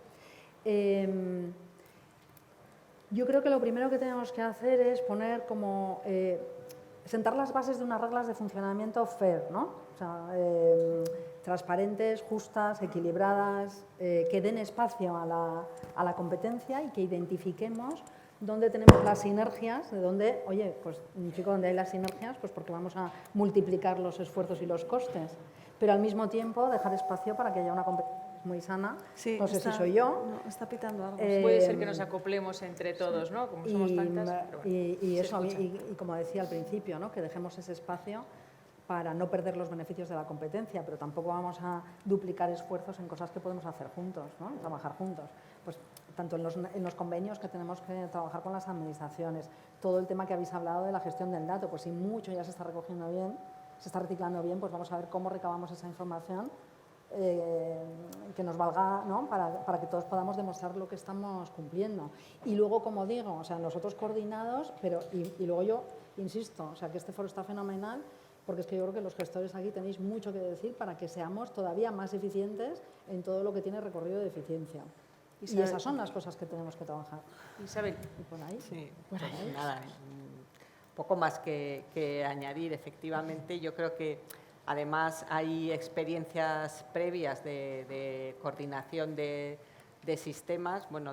Yo creo que lo primero que tenemos que hacer es poner como sentar las bases de unas reglas de funcionamiento fair, ¿no? O sea, transparentes, justas, equilibradas, que den espacio a la competencia y que identifiquemos dónde tenemos las sinergias, de dónde, oye, pues chico, donde hay las sinergias, pues porque vamos a multiplicar los esfuerzos y los costes, pero al mismo tiempo dejar espacio para que haya una competencia muy sana. Sí, no sé si soy yo. No, está pitando algo. Puede ser que nos acoplemos entre todos, ¿no? Como somos tantas. Pero bueno, y se eso, escucha. y como decía al principio, ¿no?, que dejemos ese espacio para no perder los beneficios de la competencia, pero tampoco vamos a duplicar esfuerzos en cosas que podemos hacer juntos, ¿no?, trabajar juntos. Pues tanto en los convenios que tenemos que trabajar con las administraciones, todo el tema que habéis hablado de la gestión del dato, pues si mucho ya se está recogiendo bien, se está reciclando bien, pues vamos a ver cómo recabamos esa información que nos valga, ¿no?, para que todos podamos demostrar lo que estamos cumpliendo. Y luego, como digo, o sea, nosotros coordinados, pero y luego yo insisto, o sea, que este foro está fenomenal, porque es que yo creo que los gestores aquí tenéis mucho que decir para que seamos todavía más eficientes en todo lo que tiene recorrido de eficiencia. Y esas son las cosas que tenemos que trabajar. Isabel. ¿Y por ahí? Sí, pues nada, poco más que añadir. Efectivamente, yo creo que además hay experiencias previas de coordinación de sistemas. Bueno,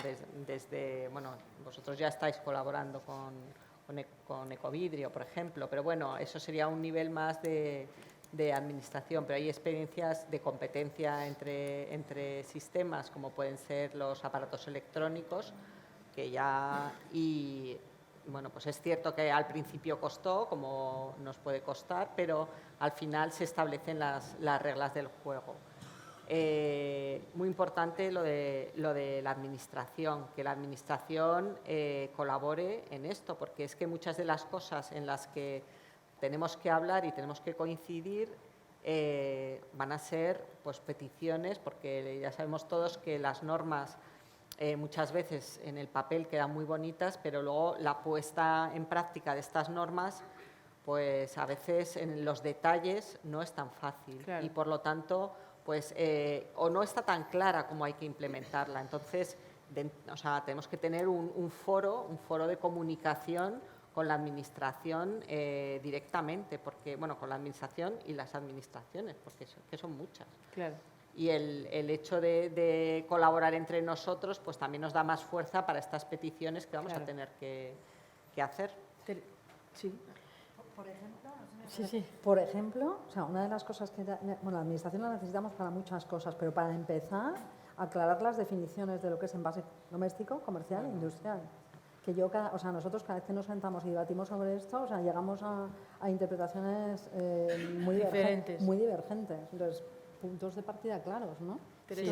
bueno, vosotros ya estáis colaborando con Ecovidrio, por ejemplo, pero bueno, eso sería un nivel más de administración, pero hay experiencias de competencia entre sistemas, como pueden ser los aparatos electrónicos, que ya, y bueno, pues es cierto que al principio costó, como nos puede costar, pero al final se establecen las reglas del juego. Muy importante lo de la administración, que la administración colabore en esto, porque es que muchas de las cosas en las que tenemos que hablar y tenemos que coincidir van a ser, pues, peticiones, porque ya sabemos todos que las normas muchas veces en el papel quedan muy bonitas, pero luego la puesta en práctica de estas normas, pues a veces en los detalles no es tan fácil. Claro. Y por lo tanto, pues o no está tan clara como hay que implementarla. Entonces, o sea, tenemos que tener un foro de comunicación con la administración directamente, porque, bueno, con la administración y las administraciones, porque son muchas. Claro. Y el hecho de colaborar entre nosotros, pues también nos da más fuerza para estas peticiones que vamos a tener que hacer. Sí. Por ejemplo, sí. Por ejemplo, o sea, una de las cosas que... Bueno, la administración la necesitamos para muchas cosas, pero para empezar, aclarar las definiciones de lo que es envase doméstico, comercial e industrial. que nosotros cada vez que nos sentamos y debatimos sobre esto, llegamos a interpretaciones muy divergentes. Entonces, puntos de partida claros, ¿no? Sí,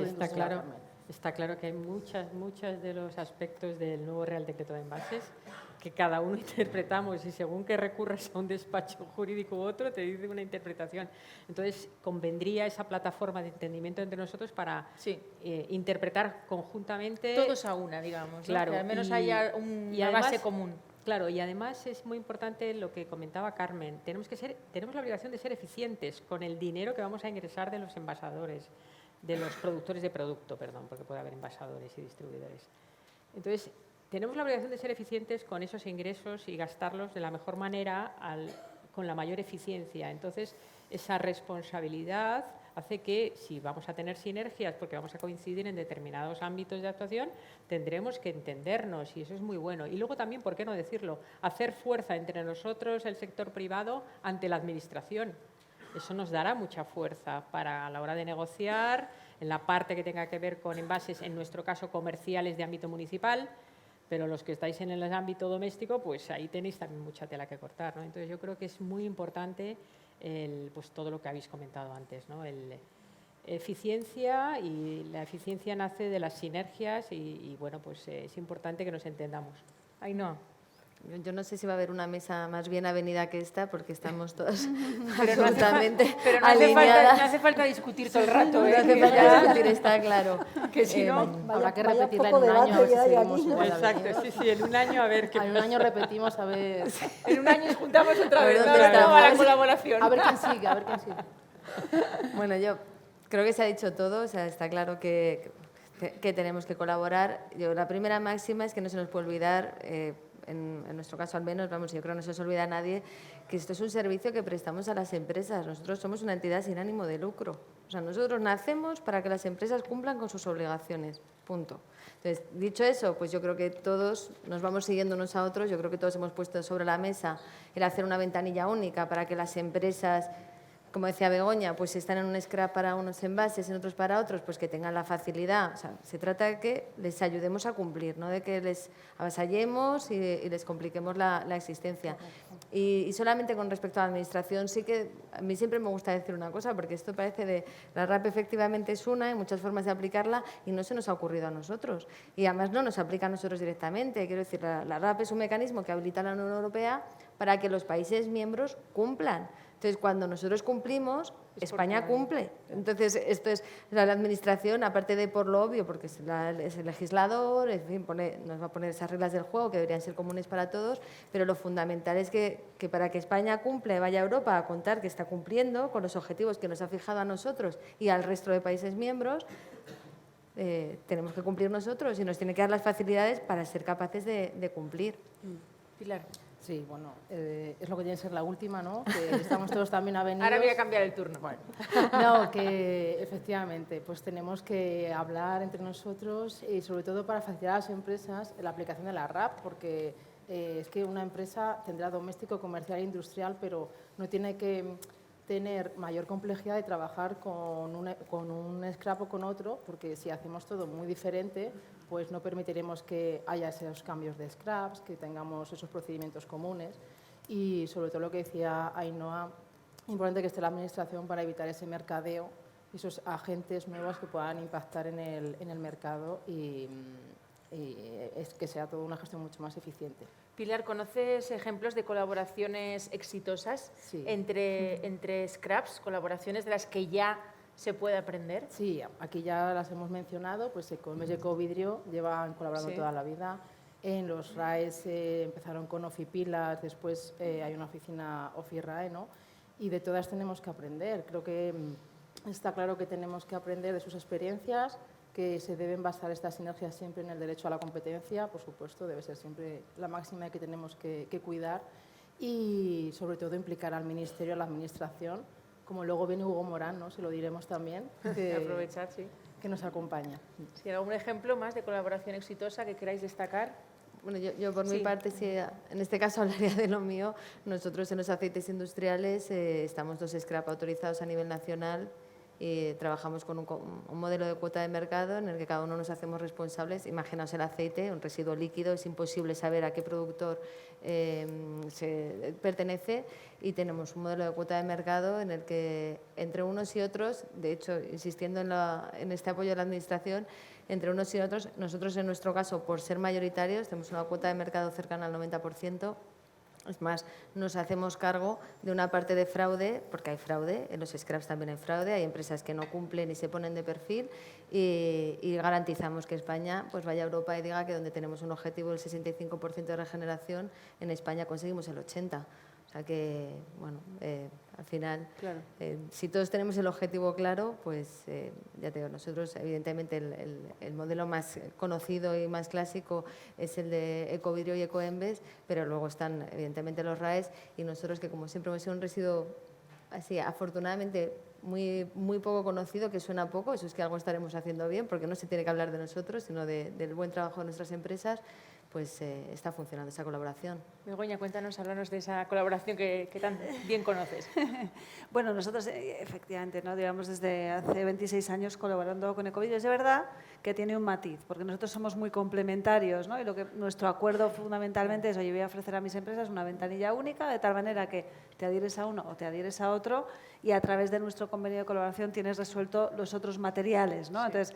está claro que hay muchos de los aspectos del nuevo Real Decreto de Envases que cada uno interpretamos y según que recurras a un despacho jurídico u otro te dice una interpretación. Entonces, convendría esa plataforma de entendimiento entre nosotros para interpretar conjuntamente. Todos a una, digamos, claro, ¿no? Que al menos haya una base común. Claro, y además es muy importante lo que comentaba Carmen. Tenemos la obligación de ser eficientes con el dinero que vamos a ingresar de los envasadores, de los productores de producto, perdón, porque puede haber envasadores y distribuidores. Entonces, tenemos la obligación de ser eficientes con esos ingresos y gastarlos de la mejor manera con la mayor eficiencia. Entonces, esa responsabilidad hace que, si vamos a tener sinergias, porque vamos a coincidir en determinados ámbitos de actuación, tendremos que entendernos y eso es muy bueno. Y luego también, ¿por qué no decirlo?, hacer fuerza entre nosotros, el sector privado, ante la Administración. Eso nos dará mucha fuerza para a la hora de negociar, en la parte que tenga que ver con envases, en nuestro caso comerciales de ámbito municipal, pero los que estáis en el ámbito doméstico, pues ahí tenéis también mucha tela que cortar, ¿no? Entonces yo creo que es muy importante pues todo lo que habéis comentado antes, ¿no? Eficiencia, y la eficiencia nace de las sinergias y bueno, pues es importante que nos entendamos. Ainhoa. Yo no sé si va a haber una mesa más bien avenida que esta, porque estamos todas Pero absolutamente pero no alineadas. hace falta discutir todo el rato. No hace falta discutir, está claro. Que si no, habrá que repetirla en un año a ver si seguimos igual. Exacto, sí, en un año a ver qué En un año repetimos a ver en un año nos juntamos otra A ver vez. dónde ¿no? estamos. A la colaboración. a ver quién sigue, a ver quién sigue. Bueno, yo creo que se ha dicho todo, o sea, está claro que tenemos que colaborar. La primera máxima es que no se nos puede olvidar, en nuestro caso al menos, vamos, yo creo que no se os olvida a nadie, que esto es un servicio que prestamos a las empresas. Nosotros somos una entidad sin ánimo de lucro. O sea, nosotros nacemos para que las empresas cumplan con sus obligaciones, punto. Entonces, dicho eso, pues yo creo que todos nos vamos siguiendo unos a otros. Yo creo que todos hemos puesto sobre la mesa el hacer una ventanilla única para que las empresas, como decía Begoña, pues si están en un scrap para unos envases, en otros para otros, pues que tengan la facilidad. O sea, se trata de que les ayudemos a cumplir, no de que les avasallemos y les compliquemos la existencia. Y solamente con respecto a la Administración, sí que a mí siempre me gusta decir una cosa, porque esto parece de... La RAP efectivamente es una, hay muchas formas de aplicarla y no se nos ha ocurrido a nosotros. Y además no nos aplica a nosotros directamente. Quiero decir, la RAP es un mecanismo que habilita la Unión Europea para que los países miembros cumplan. Entonces, cuando nosotros cumplimos, España cumple. Entonces, esto es la Administración, aparte de por lo obvio, porque es el legislador, en fin, nos va a poner esas reglas del juego que deberían ser comunes para todos, pero lo fundamental es que para que España cumpla y vaya a Europa a contar que está cumpliendo con los objetivos que nos ha fijado a nosotros y al resto de países miembros, tenemos que cumplir nosotros y nos tiene que dar las facilidades para ser capaces de cumplir. Pilar. Sí, bueno, es lo que tiene que ser la última, ¿no? Que estamos todos también avenidos. Ahora voy a cambiar el turno. Bueno, no, que efectivamente pues tenemos que hablar entre nosotros y sobre todo para facilitar a las empresas la aplicación de la RAP, porque es que una empresa tendrá doméstico, comercial e industrial, pero no tiene que tener mayor complejidad de trabajar con un scrap o con otro, porque si hacemos todo muy diferente, pues no permitiremos que haya esos cambios de scraps, que tengamos esos procedimientos comunes y sobre todo lo que decía Ainhoa, importante que esté la Administración para evitar ese mercadeo, esos agentes nuevos que puedan impactar en el mercado y es que sea toda una gestión mucho más eficiente. Pilar, ¿conoces ejemplos de colaboraciones exitosas Sí. entre scraps, colaboraciones de las que ya se puede aprender? Sí, aquí ya las hemos mencionado, pues con Mejeco Vidrio llevan colaborando toda la vida. En los RAEs empezaron con Ofipilas, después hay una oficina Ofirrae, ¿no? Y de todas tenemos que aprender. Creo que está claro que tenemos que aprender de sus experiencias, que se deben basar estas sinergias siempre en el derecho a la competencia, por supuesto, debe ser siempre la máxima que tenemos que cuidar y sobre todo implicar al Ministerio, a la Administración, como luego viene Hugo Morán, ¿no? Se lo diremos también, Aprovechar, sí. que nos acompaña. ¿Sí, algún ejemplo más de colaboración exitosa que queráis destacar? Bueno, yo por mi parte, sí, en este caso hablaría de lo mío. Nosotros en los aceites industriales estamos 2 scrap autorizados a nivel nacional y trabajamos con un modelo de cuota de mercado en el que cada uno nos hacemos responsables. Imaginaos el aceite, un residuo líquido, es imposible saber a qué productor se pertenece, y tenemos un modelo de cuota de mercado en el que entre unos y otros, de hecho, insistiendo en este apoyo de la Administración, entre unos y otros, nosotros en nuestro caso, por ser mayoritarios, tenemos una cuota de mercado cercana al 90%. Es más, nos hacemos cargo de una parte de fraude, porque hay fraude, en los scraps también hay fraude, hay empresas que no cumplen y se ponen de perfil, y garantizamos que España pues vaya a Europa y diga que donde tenemos un objetivo del 65% de regeneración, en España conseguimos el 80%. O sea que, bueno, al final, Claro. Si todos tenemos el objetivo claro, pues ya te digo, nosotros evidentemente el modelo más conocido y más clásico es el de Ecovidrio y Ecoembes, pero luego están evidentemente los RAEs, y nosotros, que como siempre hemos sido un residuo así, afortunadamente muy poco conocido, que suena poco, eso es que algo estaremos haciendo bien, porque no se tiene que hablar de nosotros, sino del buen trabajo de nuestras empresas, pues está funcionando esa colaboración. Begoña, cuéntanos, háblanos de esa colaboración que tan bien conoces. Bueno, nosotros efectivamente, ¿no?, llevamos desde hace 26 años colaborando con Ecovidrio. Es de verdad que tiene un matiz, porque nosotros somos muy complementarios, ¿no? Y nuestro acuerdo fundamentalmente es: oye, voy a ofrecer a mis empresas una ventanilla única, de tal manera que te adhieres a uno o te adhieres a otro, y a través de nuestro convenio de colaboración tienes resuelto los otros materiales, ¿no? Sí. Entonces,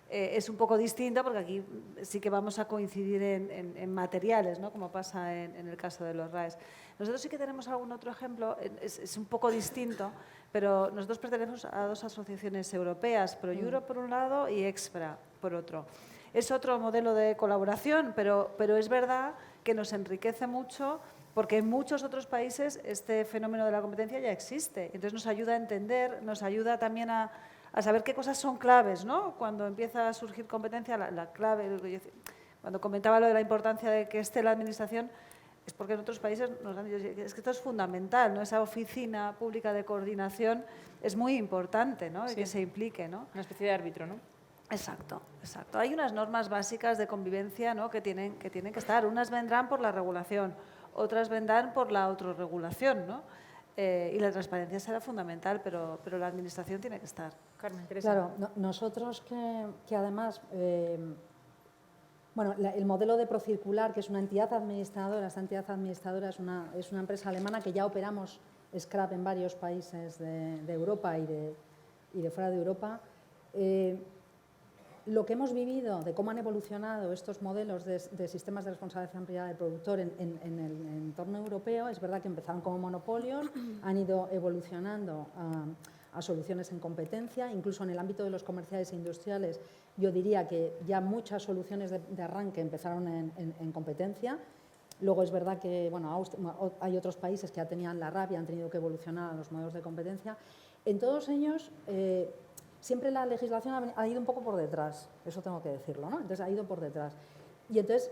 es un poco distinto, porque aquí sí que vamos a coincidir en materiales, ¿no?, como pasa en el caso de los RAEs. Nosotros sí que tenemos algún otro ejemplo, es un poco distinto, pero nosotros pertenecemos a dos asociaciones europeas, ProEuro por un lado y EXPRA por otro. Es otro modelo de colaboración, pero es verdad que nos enriquece mucho, porque en muchos otros países este fenómeno de la competencia ya existe. Entonces nos ayuda a entender, nos ayuda también a saber qué cosas son claves, ¿no? Cuando empieza a surgir competencia, la clave, cuando comentaba lo de la importancia de que esté la Administración, es porque en otros países nos han dicho, es que esto es fundamental, ¿no? Esa oficina pública de coordinación es muy importante, ¿no? Sí. Que se implique, ¿no? Una especie de árbitro, ¿no? Exacto, exacto. Hay unas normas básicas de convivencia, ¿no?, que tienen que estar. Unas vendrán por la regulación, otras vendrán por la autorregulación, ¿no? Y la transparencia será fundamental, pero la Administración tiene que estar. Carmen, Teresa. Claro, nosotros que además, bueno, el modelo de Procircular, que es una entidad administradora, esta entidad administradora es una empresa alemana que ya operamos scrap en varios países de Europa y de fuera de Europa. Lo que hemos vivido de cómo han evolucionado estos modelos de sistemas de responsabilidad privada del productor en el entorno europeo, es verdad que empezaron como monopolios, han ido evolucionando a soluciones en competencia, incluso en el ámbito de los comerciales e industriales. Yo diría que ya muchas soluciones de arranque empezaron en competencia. Luego es verdad que bueno, hay otros países que ya tenían la RAP y han tenido que evolucionar a los modelos de competencia. En todos ellos, siempre la legislación ha ido un poco por detrás, eso tengo que decirlo, ¿no? Entonces ha ido por detrás. Y entonces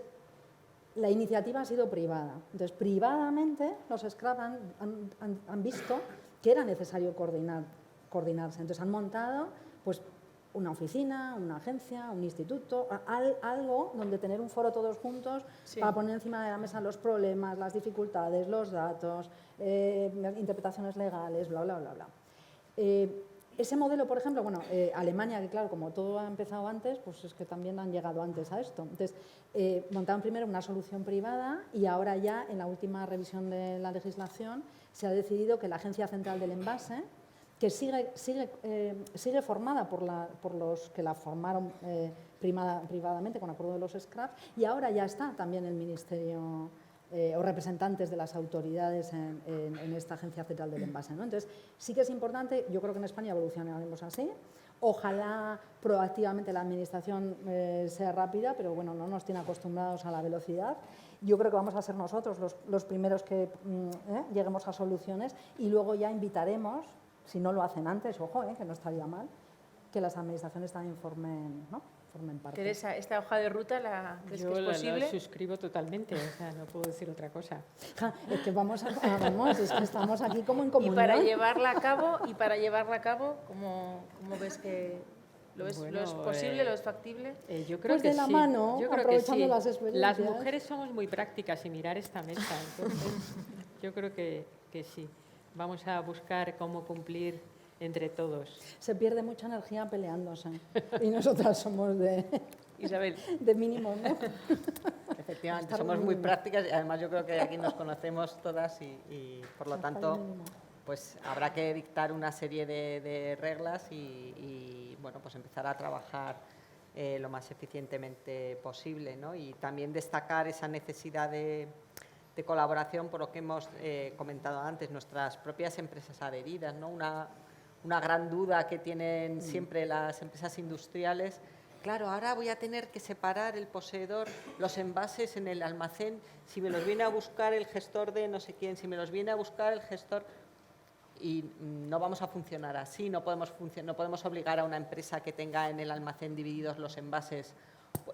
la iniciativa ha sido privada. Entonces, privadamente los scrap han visto que era necesario coordinarse. Entonces han montado pues, una oficina, una agencia, un instituto, algo donde tener un foro todos juntos, sí, para poner encima de la mesa los problemas, las dificultades, los datos, interpretaciones legales, bla, bla, bla, bla. Ese modelo, por ejemplo, bueno, Alemania, que claro, como todo ha empezado antes, pues es que también han llegado antes a esto. Entonces, montaron primero una solución privada y ahora ya, en la última revisión de la legislación, se ha decidido que la Agencia Central del Envase, que sigue formada por los que la formaron privadamente con acuerdo de los scrap, y ahora ya está también el Ministerio o representantes de las autoridades en esta Agencia Central del Envase, ¿no? Entonces, sí que es importante, yo creo que en España evolucionaremos así. Ojalá proactivamente la Administración sea rápida, pero bueno, no nos tiene acostumbrados a la velocidad. Yo creo que vamos a ser nosotros los primeros que lleguemos a soluciones, y luego ya invitaremos, si no lo hacen antes, ojo, que no estaría mal, que las administraciones también formen parte. Teresa, ¿esta hoja de ruta crees que es posible? Yo la suscribo totalmente, o sea, no puedo decir otra cosa. Es que es que estamos aquí como en comunión. Y para llevarla a cabo, ¿cómo ves que lo es posible, lo es factible? Yo creo pues que de la sí. mano, yo creo aprovechando que sí. las experiencias. Las mujeres somos muy prácticas y mirar esta mesa, entonces yo creo que sí. Vamos a buscar cómo cumplir entre todos. Se pierde mucha energía peleándose y nosotras somos de Isabel. mínimo, ¿no? Efectivamente, Estar somos al muy mínimo. prácticas y además yo creo que aquí nos conocemos todas y por lo Hasta el tanto mínimo. pues habrá que dictar una serie de reglas y bueno, pues empezar a trabajar lo más eficientemente posible, ¿no? Y también destacar esa necesidad de colaboración por lo que hemos comentado antes, nuestras propias empresas adheridas, ¿no? Una gran duda que tienen siempre las empresas industriales. Claro, ahora voy a tener que separar el poseedor, los envases en el almacén, si me los viene a buscar el gestor de no sé quién, si me los viene a buscar el gestor... Y no vamos a funcionar así, no podemos obligar a una empresa que tenga en el almacén divididos los envases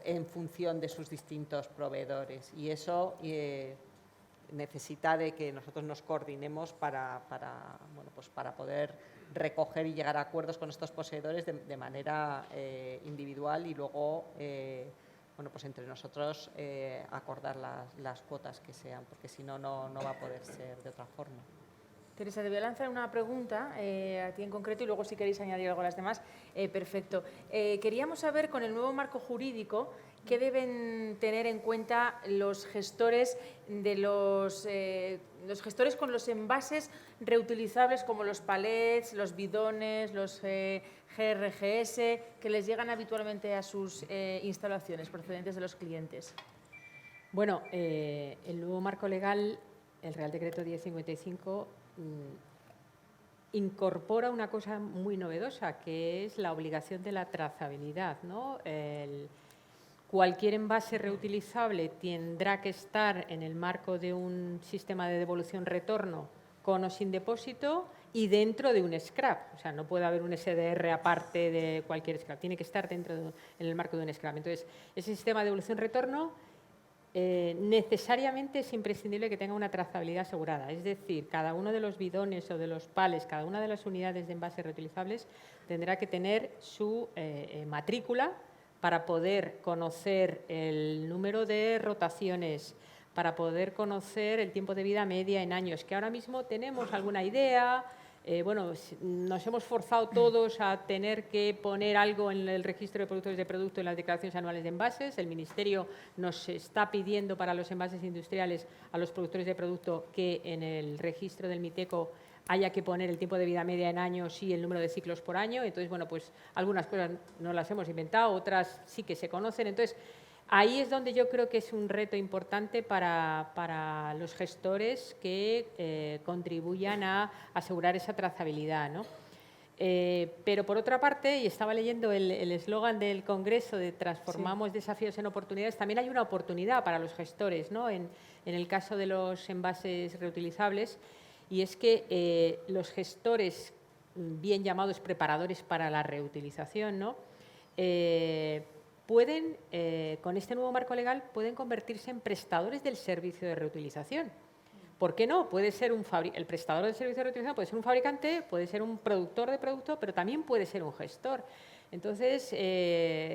en función de sus distintos proveedores. Y eso necesita de que nosotros nos coordinemos para poder recoger y llegar a acuerdos con estos poseedores de manera individual y luego pues entre nosotros acordar las cuotas que sean, porque si no, no va a poder ser de otra forma. Teresa, te voy a lanzar una pregunta a ti en concreto y luego si queréis añadir algo a las demás. Perfecto. Queríamos saber con el nuevo marco jurídico qué deben tener en cuenta los gestores de los gestores con los envases reutilizables como los palets, los bidones, los GRGS que les llegan habitualmente a sus instalaciones procedentes de los clientes. Bueno, el nuevo marco legal, el Real Decreto 1055, incorpora una cosa muy novedosa, que es la obligación de la trazabilidad, ¿no? Cualquier envase reutilizable tendrá que estar en el marco de un sistema de devolución-retorno con o sin depósito y dentro de un scrap. O sea, no puede haber un SDR aparte de cualquier scrap, tiene que estar en el marco de un scrap. Entonces, ese sistema de devolución-retorno necesariamente es imprescindible que tenga una trazabilidad asegurada. Es decir, cada uno de los bidones o de los pales, cada una de las unidades de envases reutilizables tendrá que tener su matrícula para poder conocer el número de rotaciones, para poder conocer el tiempo de vida media en años, que ahora mismo tenemos alguna idea. Nos hemos forzado todos a tener que poner algo en el registro de productores de producto en las declaraciones anuales de envases. El Ministerio nos está pidiendo para los envases industriales a los productores de producto que en el registro del MITECO haya que poner el tiempo de vida media en años y el número de ciclos por año. Entonces, bueno, pues algunas cosas no las hemos inventado, otras sí que se conocen. Entonces, ahí es donde yo creo que es un reto importante para los gestores que contribuyan a asegurar esa trazabilidad, ¿no? Pero por otra parte, y estaba leyendo el eslogan del Congreso de transformamos desafíos en oportunidades, también hay una oportunidad para los gestores, ¿no? En el caso de los envases reutilizables, y es que los gestores, bien llamados preparadores para la reutilización, ¿no? Pueden, con este nuevo marco legal, pueden convertirse en prestadores del servicio de reutilización. ¿Por qué no? Puede ser el prestador del servicio de reutilización puede ser un fabricante, puede ser un productor de producto, pero también puede ser un gestor. Entonces,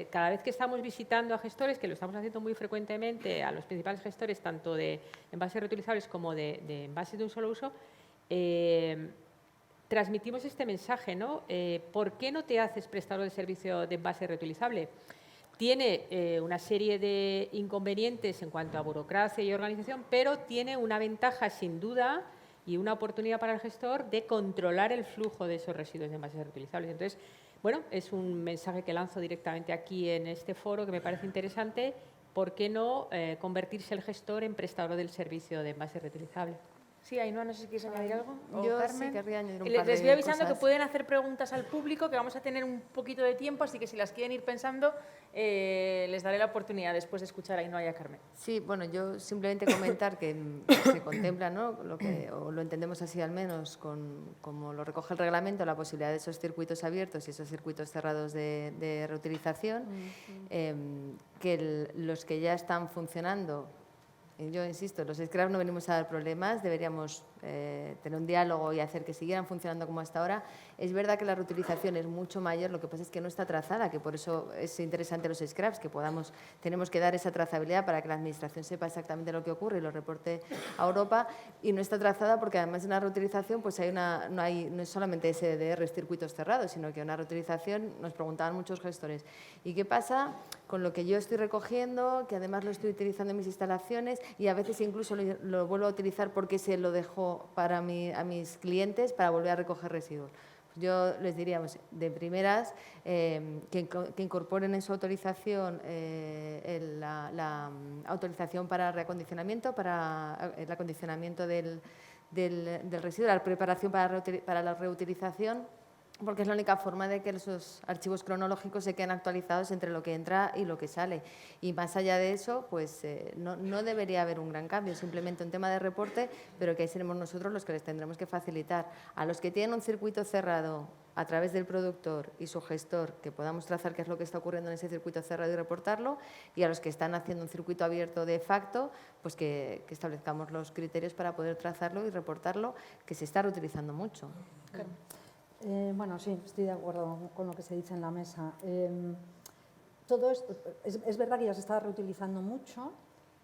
cada vez que estamos visitando a gestores, que lo estamos haciendo muy frecuentemente, a los principales gestores, tanto de envases reutilizables como de envases de un solo uso, transmitimos este mensaje, ¿no? ¿Por qué no te haces prestador de servicio de envase reutilizable? Tiene una serie de inconvenientes en cuanto a burocracia y organización, pero tiene una ventaja sin duda y una oportunidad para el gestor de controlar el flujo de esos residuos de envases reutilizables. Entonces, bueno, es un mensaje que lanzo directamente aquí en este foro que me parece interesante. ¿Por qué no convertirse el gestor en prestador del servicio de envase reutilizable? Sí, Ainhoa, no sé si quieres añadir algo. Yo Carmen. sí querría añadir un par de Les voy avisando cosas. que pueden hacer preguntas al público, que vamos a tener un poquito de tiempo, así que si las quieren ir pensando, les daré la oportunidad después de escuchar a Ainhoa y a Carmen. Sí, bueno, yo simplemente comentar que se contempla, ¿no? O lo entendemos así al menos, como lo recoge el reglamento, la posibilidad de esos circuitos abiertos y esos circuitos cerrados de reutilización, que los que ya están funcionando. Yo insisto, los scrap no venimos a dar problemas, deberíamos tener un diálogo y hacer que siguieran funcionando como hasta ahora. Es verdad que la reutilización es mucho mayor, lo que pasa es que no está trazada, que por eso es interesante los scraps, que tenemos que dar esa trazabilidad para que la Administración sepa exactamente lo que ocurre y lo reporte a Europa, y no está trazada porque además de una reutilización pues no es solamente SDR, circuitos cerrados, sino que una reutilización, nos preguntaban muchos gestores, ¿y qué pasa con lo que yo estoy recogiendo, que además lo estoy utilizando en mis instalaciones y a veces incluso lo vuelvo a utilizar porque se lo dejo a mis clientes para volver a recoger residuos? Yo les diría, pues, de primeras, que incorporen en su autorización la autorización para reacondicionamiento, para el acondicionamiento del residuo, la preparación para la reutilización, porque es la única forma de que esos archivos cronológicos se queden actualizados entre lo que entra y lo que sale. Y más allá de eso, pues no debería haber un gran cambio, simplemente un tema de reporte, pero que ahí seremos nosotros los que les tendremos que facilitar. A los que tienen un circuito cerrado a través del productor y su gestor, que podamos trazar qué es lo que está ocurriendo en ese circuito cerrado y reportarlo, y a los que están haciendo un circuito abierto de facto, pues que establezcamos los criterios para poder trazarlo y reportarlo, que se está reutilizando mucho. Claro. Bueno, sí, estoy de acuerdo con lo que se dice en la mesa. Todo esto, es verdad que ya se está reutilizando mucho.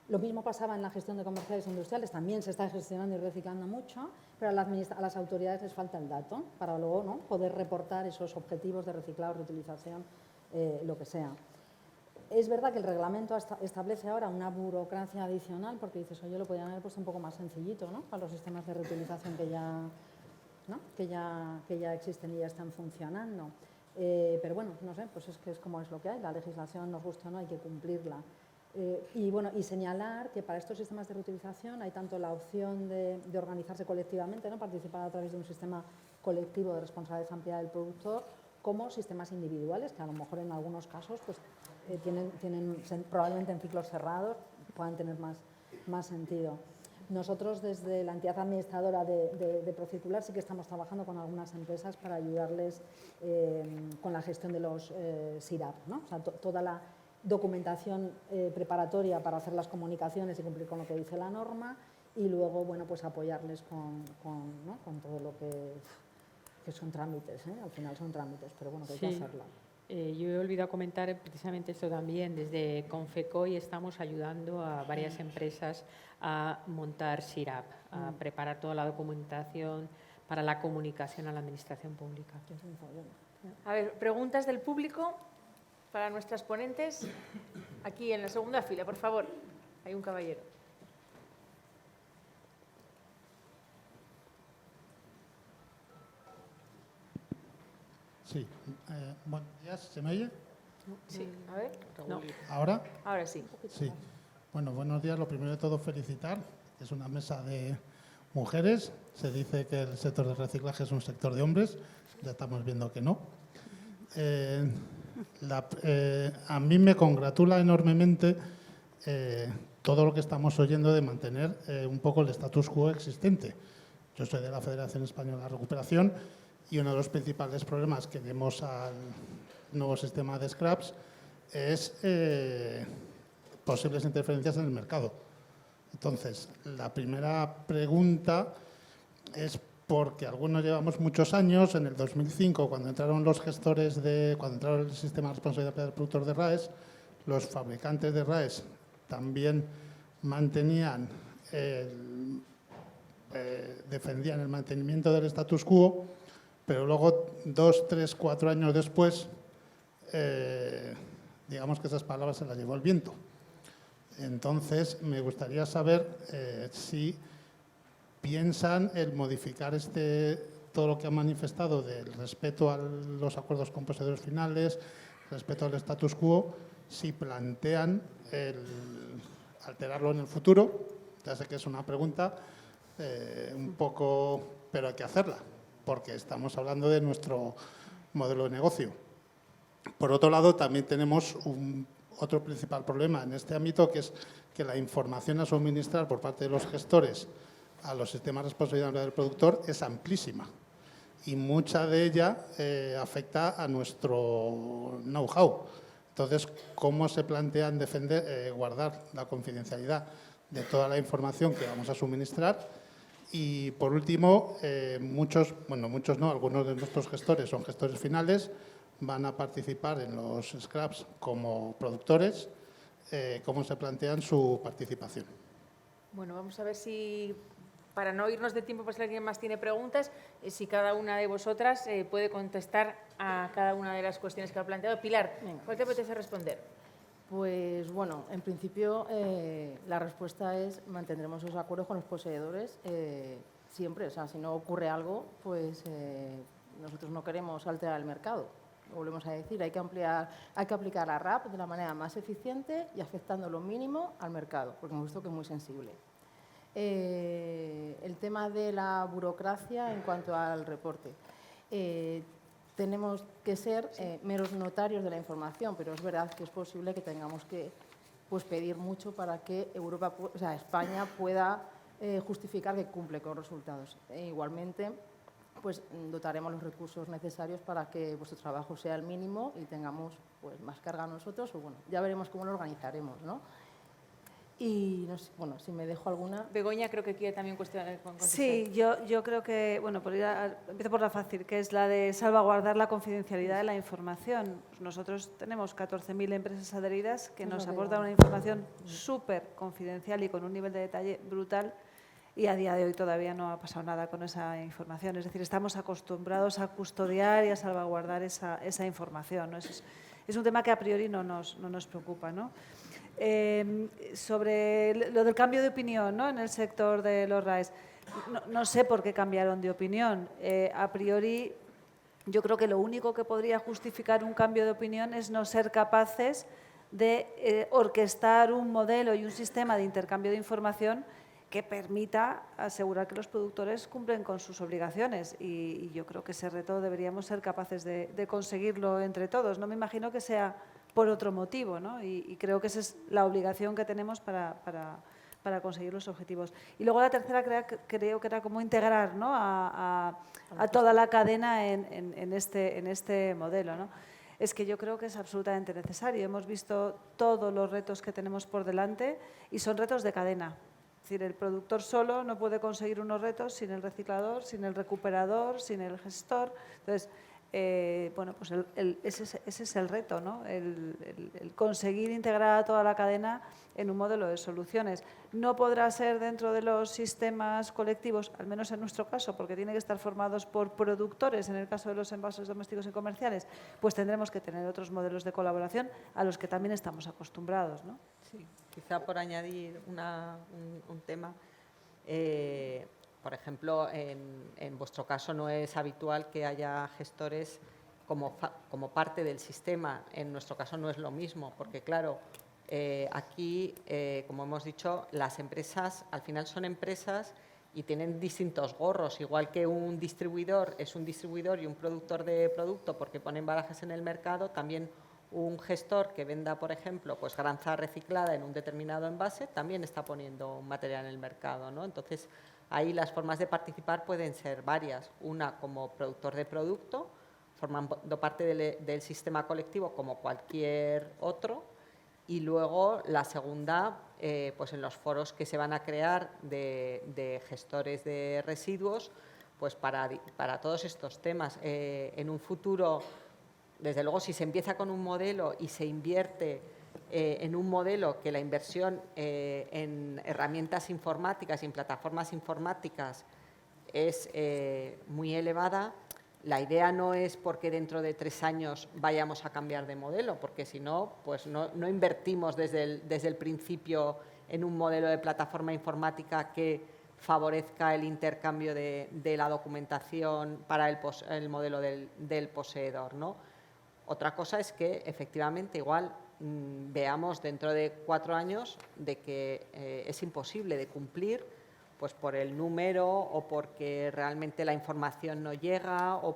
Lo mismo pasaba en la gestión de comerciales industriales, también se está gestionando y reciclando mucho, pero a las autoridades les falta el dato para luego, ¿no?, poder reportar esos objetivos de reciclado, reutilización, lo que sea. Es verdad que el reglamento establece ahora una burocracia adicional, porque dices, oye, lo podrían haber puesto un poco más sencillito, ¿no?, para los sistemas de reutilización que ya existen y ya están funcionando. Pero bueno, no sé, pues es que es como es lo que hay, la legislación, nos gusta o no, hay que cumplirla. Y señalar que para estos sistemas de reutilización hay tanto la opción de organizarse colectivamente, ¿no?, participar a través de un sistema colectivo de responsabilidad ampliada del productor, como sistemas individuales, que a lo mejor en algunos casos pues, probablemente en ciclos cerrados puedan tener más sentido. Nosotros, desde la entidad administradora de Procircular, sí que estamos trabajando con algunas empresas para ayudarles con la gestión de los SIRAP, ¿no? O sea, toda la documentación preparatoria para hacer las comunicaciones y cumplir con lo que dice la norma, y luego, bueno, pues apoyarles con todo lo que son trámites, ¿eh? Al final son trámites, pero bueno, que hay que hacerlo. Yo he olvidado comentar precisamente esto también. Desde Confecoy estamos ayudando a varias empresas a montar SIRAP, a preparar toda la documentación para la comunicación a la Administración Pública. A ver, preguntas del público para nuestras ponentes. Aquí en la segunda fila, por favor. Hay un caballero. Sí, buenos días, ¿se me oye? Sí, a ver. No. ¿Ahora? Ahora sí. Sí. Bueno, buenos días. Lo primero de todo, felicitar. Es una mesa de mujeres. Se dice que el sector del reciclaje es un sector de hombres. Ya estamos viendo que no. A mí me congratula enormemente todo lo que estamos oyendo de mantener un poco el status quo existente. Yo soy de la Federación Española de Recuperación y uno de los principales problemas que vemos al nuevo sistema de scraps es posibles interferencias en el mercado. Entonces, la primera pregunta es porque algunos llevamos muchos años, en el 2005, cuando entraron los gestores cuando entraron el sistema de responsabilidad del productor de RAEs, los fabricantes de RAEs también defendían el mantenimiento del status quo, pero luego 2, 3, 4 años después, digamos que esas palabras se las llevó el viento. Entonces, me gustaría saber si piensan el modificar todo lo que han manifestado del respeto a los acuerdos con poseedores finales, respeto al status quo, si plantean alterarlo en el futuro. Ya sé que es una pregunta un poco, pero hay que hacerla, porque estamos hablando de nuestro modelo de negocio. Por otro lado, también tenemos otro principal problema en este ámbito, que es que la información a suministrar por parte de los gestores a los sistemas de responsabilidad del productor es amplísima y mucha de ella afecta a nuestro know-how. Entonces, ¿cómo se plantean guardar la confidencialidad de toda la información que vamos a suministrar Y por último, muchos no, algunos de nuestros gestores son gestores finales, van a participar en los scraps como productores. ¿Cómo se plantean su participación? Bueno, vamos a ver si, para no irnos de tiempo, pues si alguien más tiene preguntas, si cada una de vosotras puede contestar a cada una de las cuestiones que ha planteado. Pilar, ¿cuál te apetece responder? Pues bueno, en principio la respuesta es mantendremos esos acuerdos con los poseedores siempre. O sea, si no ocurre algo, pues nosotros no queremos alterar el mercado. Volvemos a decir, hay que aplicar la RAP de la manera más eficiente y afectando lo mínimo al mercado, porque hemos visto que es muy sensible. El tema de la burocracia en cuanto al reporte. Tenemos que ser meros notarios de la información, pero es verdad que es posible que tengamos que pedir mucho para que España pueda justificar que cumple con resultados. Igualmente, pues dotaremos los recursos necesarios para que vuestro trabajo sea el mínimo y tengamos pues más carga nosotros, o bueno, ya veremos cómo lo organizaremos, ¿no? Y no sé, bueno, si me dejo alguna. Begoña creo que quiere también contestar. Sí, yo creo que, bueno, empiezo por la fácil, que es la de salvaguardar la confidencialidad de la información. Nosotros tenemos 14.000 empresas adheridas que nos aportan una información súper confidencial y con un nivel de detalle brutal, y a día de hoy todavía no ha pasado nada con esa información. Es decir, estamos acostumbrados a custodiar y a salvaguardar esa información, ¿no? Es un tema que a priori no nos preocupa, ¿no? Sobre lo del cambio de opinión, ¿no?, en el sector de los RAEs, no sé por qué cambiaron de opinión. A priori, yo creo que lo único que podría justificar un cambio de opinión es no ser capaces de orquestar un modelo y un sistema de intercambio de información que permita asegurar que los productores cumplen con sus obligaciones. Y yo creo que ese reto deberíamos ser capaces de conseguirlo entre todos. No me imagino que sea por otro motivo, ¿no? Y creo que esa es la obligación que tenemos para conseguir los objetivos. Y luego la tercera creo que era como integrar, ¿no?, a toda la cadena en este modelo, ¿no? Es que yo creo que es absolutamente necesario. Hemos visto todos los retos que tenemos por delante y son retos de cadena. Es decir, el productor solo no puede conseguir unos retos sin el reciclador, sin el recuperador, sin el gestor. Entonces, bueno, pues ese es el reto, ¿no? El conseguir integrar a toda la cadena en un modelo de soluciones. No podrá ser dentro de los sistemas colectivos, al menos en nuestro caso, porque tiene que estar formados por productores, en el caso de los envases domésticos y comerciales, pues tendremos que tener otros modelos de colaboración a los que también estamos acostumbrados, ¿no? Sí, quizá por añadir un tema. Por ejemplo, en vuestro caso no es habitual que haya gestores como parte del sistema. En nuestro caso no es lo mismo, porque claro, aquí, como hemos dicho, las empresas al final son empresas y tienen distintos gorros. Igual que un distribuidor es un distribuidor y un productor de producto porque pone embalajes en el mercado, también un gestor que venda, por ejemplo, pues granza reciclada en un determinado envase también está poniendo un material en el mercado, ¿no? Entonces, ahí las formas de participar pueden ser varias. Una como productor de producto, formando parte del sistema colectivo como cualquier otro. Y luego la segunda, pues en los foros que se van a crear de gestores de residuos, pues para todos estos temas. En un futuro, desde luego, si se empieza con un modelo y se invierte en un modelo que la inversión en herramientas informáticas y en plataformas informáticas es muy elevada, la idea no es porque dentro de 3 años vayamos a cambiar de modelo, porque si no, pues no invertimos desde el principio en un modelo de plataforma informática que favorezca el intercambio de la documentación para el modelo del poseedor, ¿no? Otra cosa es que efectivamente igual veamos dentro de 4 años de que es imposible de cumplir, pues por el número o porque realmente la información no llega, o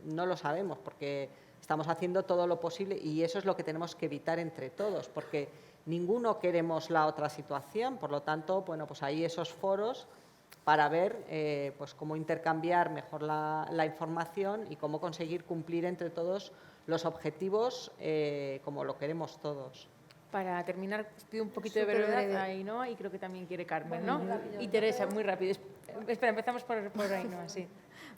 no lo sabemos, porque estamos haciendo todo lo posible y eso es lo que tenemos que evitar entre todos, porque ninguno queremos la otra situación. Por lo tanto, bueno, pues hay esos foros para ver pues cómo intercambiar mejor la información y cómo conseguir cumplir entre todos los objetivos como lo queremos todos. Para terminar, pido un poquito de brevedad a Ainhoa y creo que también quiere Carmen, ¿no? Y Teresa, muy rápido. Espera, empezamos por Ainhoa, sí.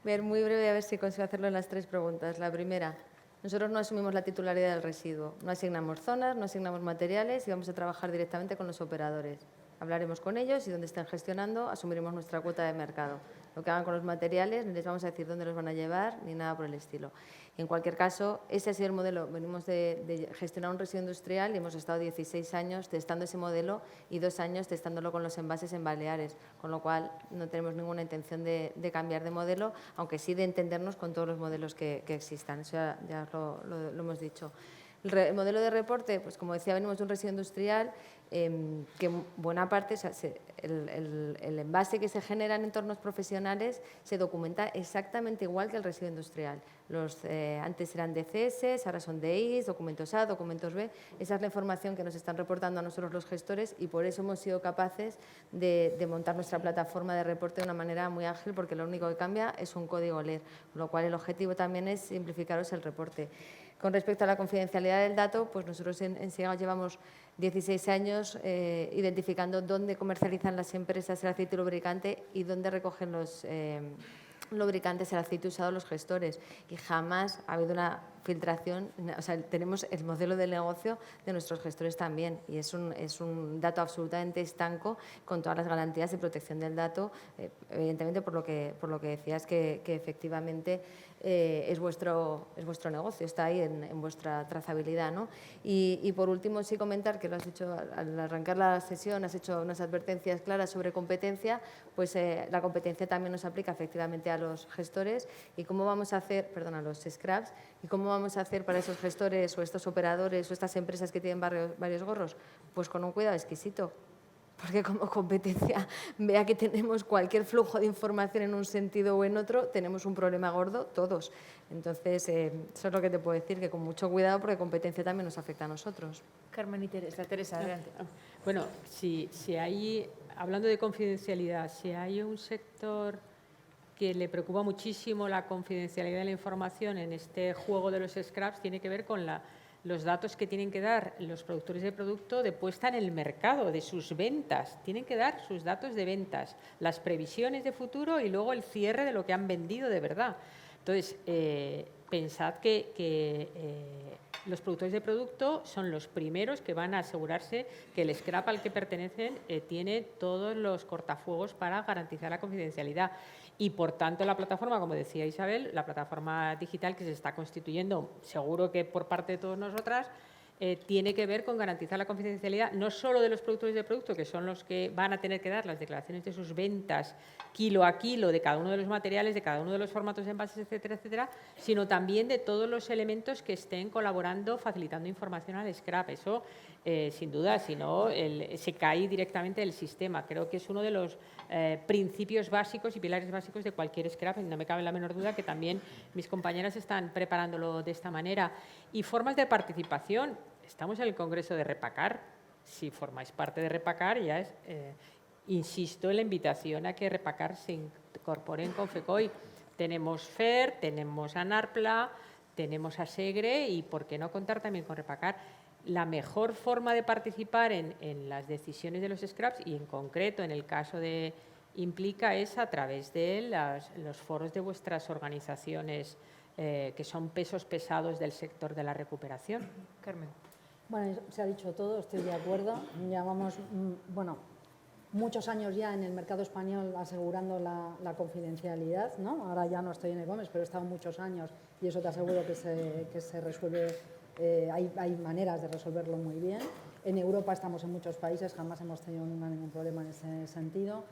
Ver, muy breve, a ver si consigo hacerlo en las 3 preguntas. La primera, nosotros no asumimos la titularidad del residuo, no asignamos zonas, no asignamos materiales y vamos a trabajar directamente con los operadores. Hablaremos con ellos y donde estén gestionando asumiremos nuestra cuota de mercado. Lo que hagan con los materiales, ni les vamos a decir dónde los van a llevar, ni nada por el estilo. En cualquier caso, ese ha sido el modelo. Venimos de gestionar un residuo industrial y hemos estado 16 años testando ese modelo y 2 años testándolo con los envases en Baleares, con lo cual no tenemos ninguna intención de cambiar de modelo, aunque sí de entendernos con todos los modelos que existan. Eso ya lo hemos dicho. El modelo de reporte, pues como decía, venimos de un residuo industrial que buena parte, o sea, el envase que se genera en entornos profesionales se documenta exactamente igual que el residuo industrial. Antes eran DCS, ahora son DIs, documentos A, documentos B. Esa es la información que nos están reportando a nosotros los gestores y por eso hemos sido capaces de montar nuestra plataforma de reporte de una manera muy ágil, porque lo único que cambia es un código LER, con lo cual el objetivo también es simplificaros el reporte. Con respecto a la confidencialidad del dato, pues nosotros en SIGA llevamos 16 años identificando dónde comercializan las empresas el aceite lubricante y dónde recogen los lubricantes, el aceite usado los gestores. Y jamás ha habido una filtración, o sea, tenemos el modelo de negocio de nuestros gestores también y es un dato absolutamente estanco con todas las garantías de protección del dato, evidentemente por lo que decías que efectivamente es vuestro negocio, está ahí en vuestra trazabilidad, ¿no? Y por último sí comentar que lo has hecho al arrancar la sesión, has hecho unas advertencias claras sobre competencia, pues la competencia también nos aplica efectivamente a los gestores y cómo vamos a hacer, perdón, a los scraps, y cómo vamos a hacer para esos gestores o estos operadores o estas empresas que tienen varios gorros, pues con un cuidado exquisito. Porque como competencia vea que tenemos cualquier flujo de información en un sentido o en otro, tenemos un problema gordo todos. Entonces, eso es lo que te puedo decir, que con mucho cuidado porque competencia también nos afecta a nosotros. Carmen y Teresa. Teresa, adelante. Bueno, si hay, hablando de confidencialidad, si hay un sector que le preocupa muchísimo la confidencialidad de la información en este juego de los scraps, tiene que ver con los datos que tienen que dar los productores de producto de puesta en el mercado, de sus ventas. Tienen que dar sus datos de ventas, las previsiones de futuro y luego el cierre de lo que han vendido de verdad. Entonces, pensad que los productores de producto son los primeros que van a asegurarse que el scrap al que pertenecen tiene todos los cortafuegos para garantizar la confidencialidad. Y, por tanto, la plataforma, como decía Isabel, la plataforma digital que se está constituyendo, seguro que por parte de todas nosotras, tiene que ver con garantizar la confidencialidad no solo de los productores de producto, que son los que van a tener que dar las declaraciones de sus ventas kilo a kilo de cada uno de los materiales, de cada uno de los formatos de envases, etcétera, etcétera, sino también de todos los elementos que estén colaborando, facilitando información al scrap. Eso, sin duda, si no, se cae directamente el sistema. Creo que es uno de los principios básicos y pilares básicos de cualquier scrap, y no me cabe la menor duda que también mis compañeras están preparándolo de esta manera. Y formas de participación. Estamos en el Congreso de Repacar. Si formáis parte de Repacar, ya es, insisto en la invitación a que Repacar se incorpore en Confecoy. Tenemos FER, tenemos ANARPLA, tenemos a SEGRE y por qué no contar también con Repacar. La mejor forma de participar en las decisiones de los scraps y en concreto en el caso de Implica es a través de los foros de vuestras organizaciones que son pesos pesados del sector de la recuperación. Carmen. Bueno, se ha dicho todo, estoy de acuerdo. Llevamos, muchos años ya en el mercado español asegurando la confidencialidad, ¿no? Ahora ya no estoy en el Gómez, pero he estado muchos años y eso te aseguro que se resuelve, hay maneras de resolverlo muy bien. En Europa estamos en muchos países, jamás hemos tenido ningún problema en ese sentido.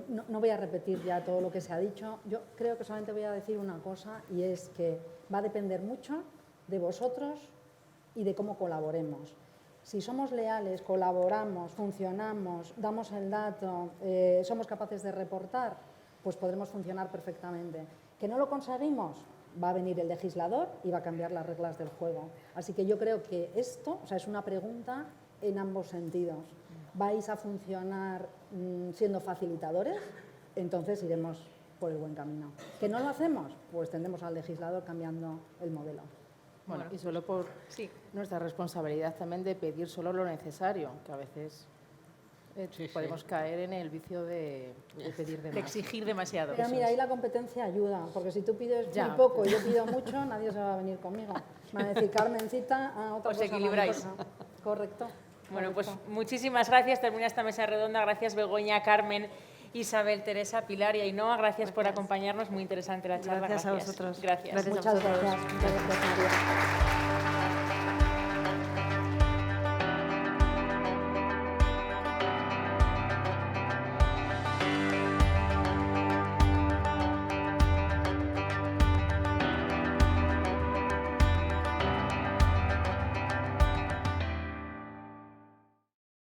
No voy a repetir ya todo lo que se ha dicho. Yo creo que solamente voy a decir una cosa y es que va a depender mucho de vosotros y de cómo colaboremos. Si somos leales, colaboramos, funcionamos, damos el dato, somos capaces de reportar, pues podremos funcionar perfectamente. ¿Que no lo conseguimos? Va a venir el legislador y va a cambiar las reglas del juego. Así que yo creo que esto, o sea, es una pregunta en ambos sentidos. ¿Vais a funcionar siendo facilitadores? Entonces iremos por el buen camino. ¿Que no lo hacemos? Pues tendremos al legislador cambiando el modelo. Bueno, y solo por nuestra responsabilidad también de pedir solo lo necesario, que a veces podemos caer en el vicio de pedir de De más. exigir demasiado. Pero mira, ahí la competencia ayuda, porque si tú pides Ya. muy poco y yo pido mucho, nadie se va a venir conmigo. Me van a decir, Carmencita, otra Os cosa equilibráis. mariposa. Correcto. Bueno, pues correcto. muchísimas gracias. Termina esta mesa redonda. Gracias, Begoña, Carmen, Isabel, Teresa, Pilar y Ainhoa. Gracias por acompañarnos. Muy interesante la charla. Gracias a vosotros. Gracias. Gracias a Muchas vosotros. gracias. Muchas gracias, María.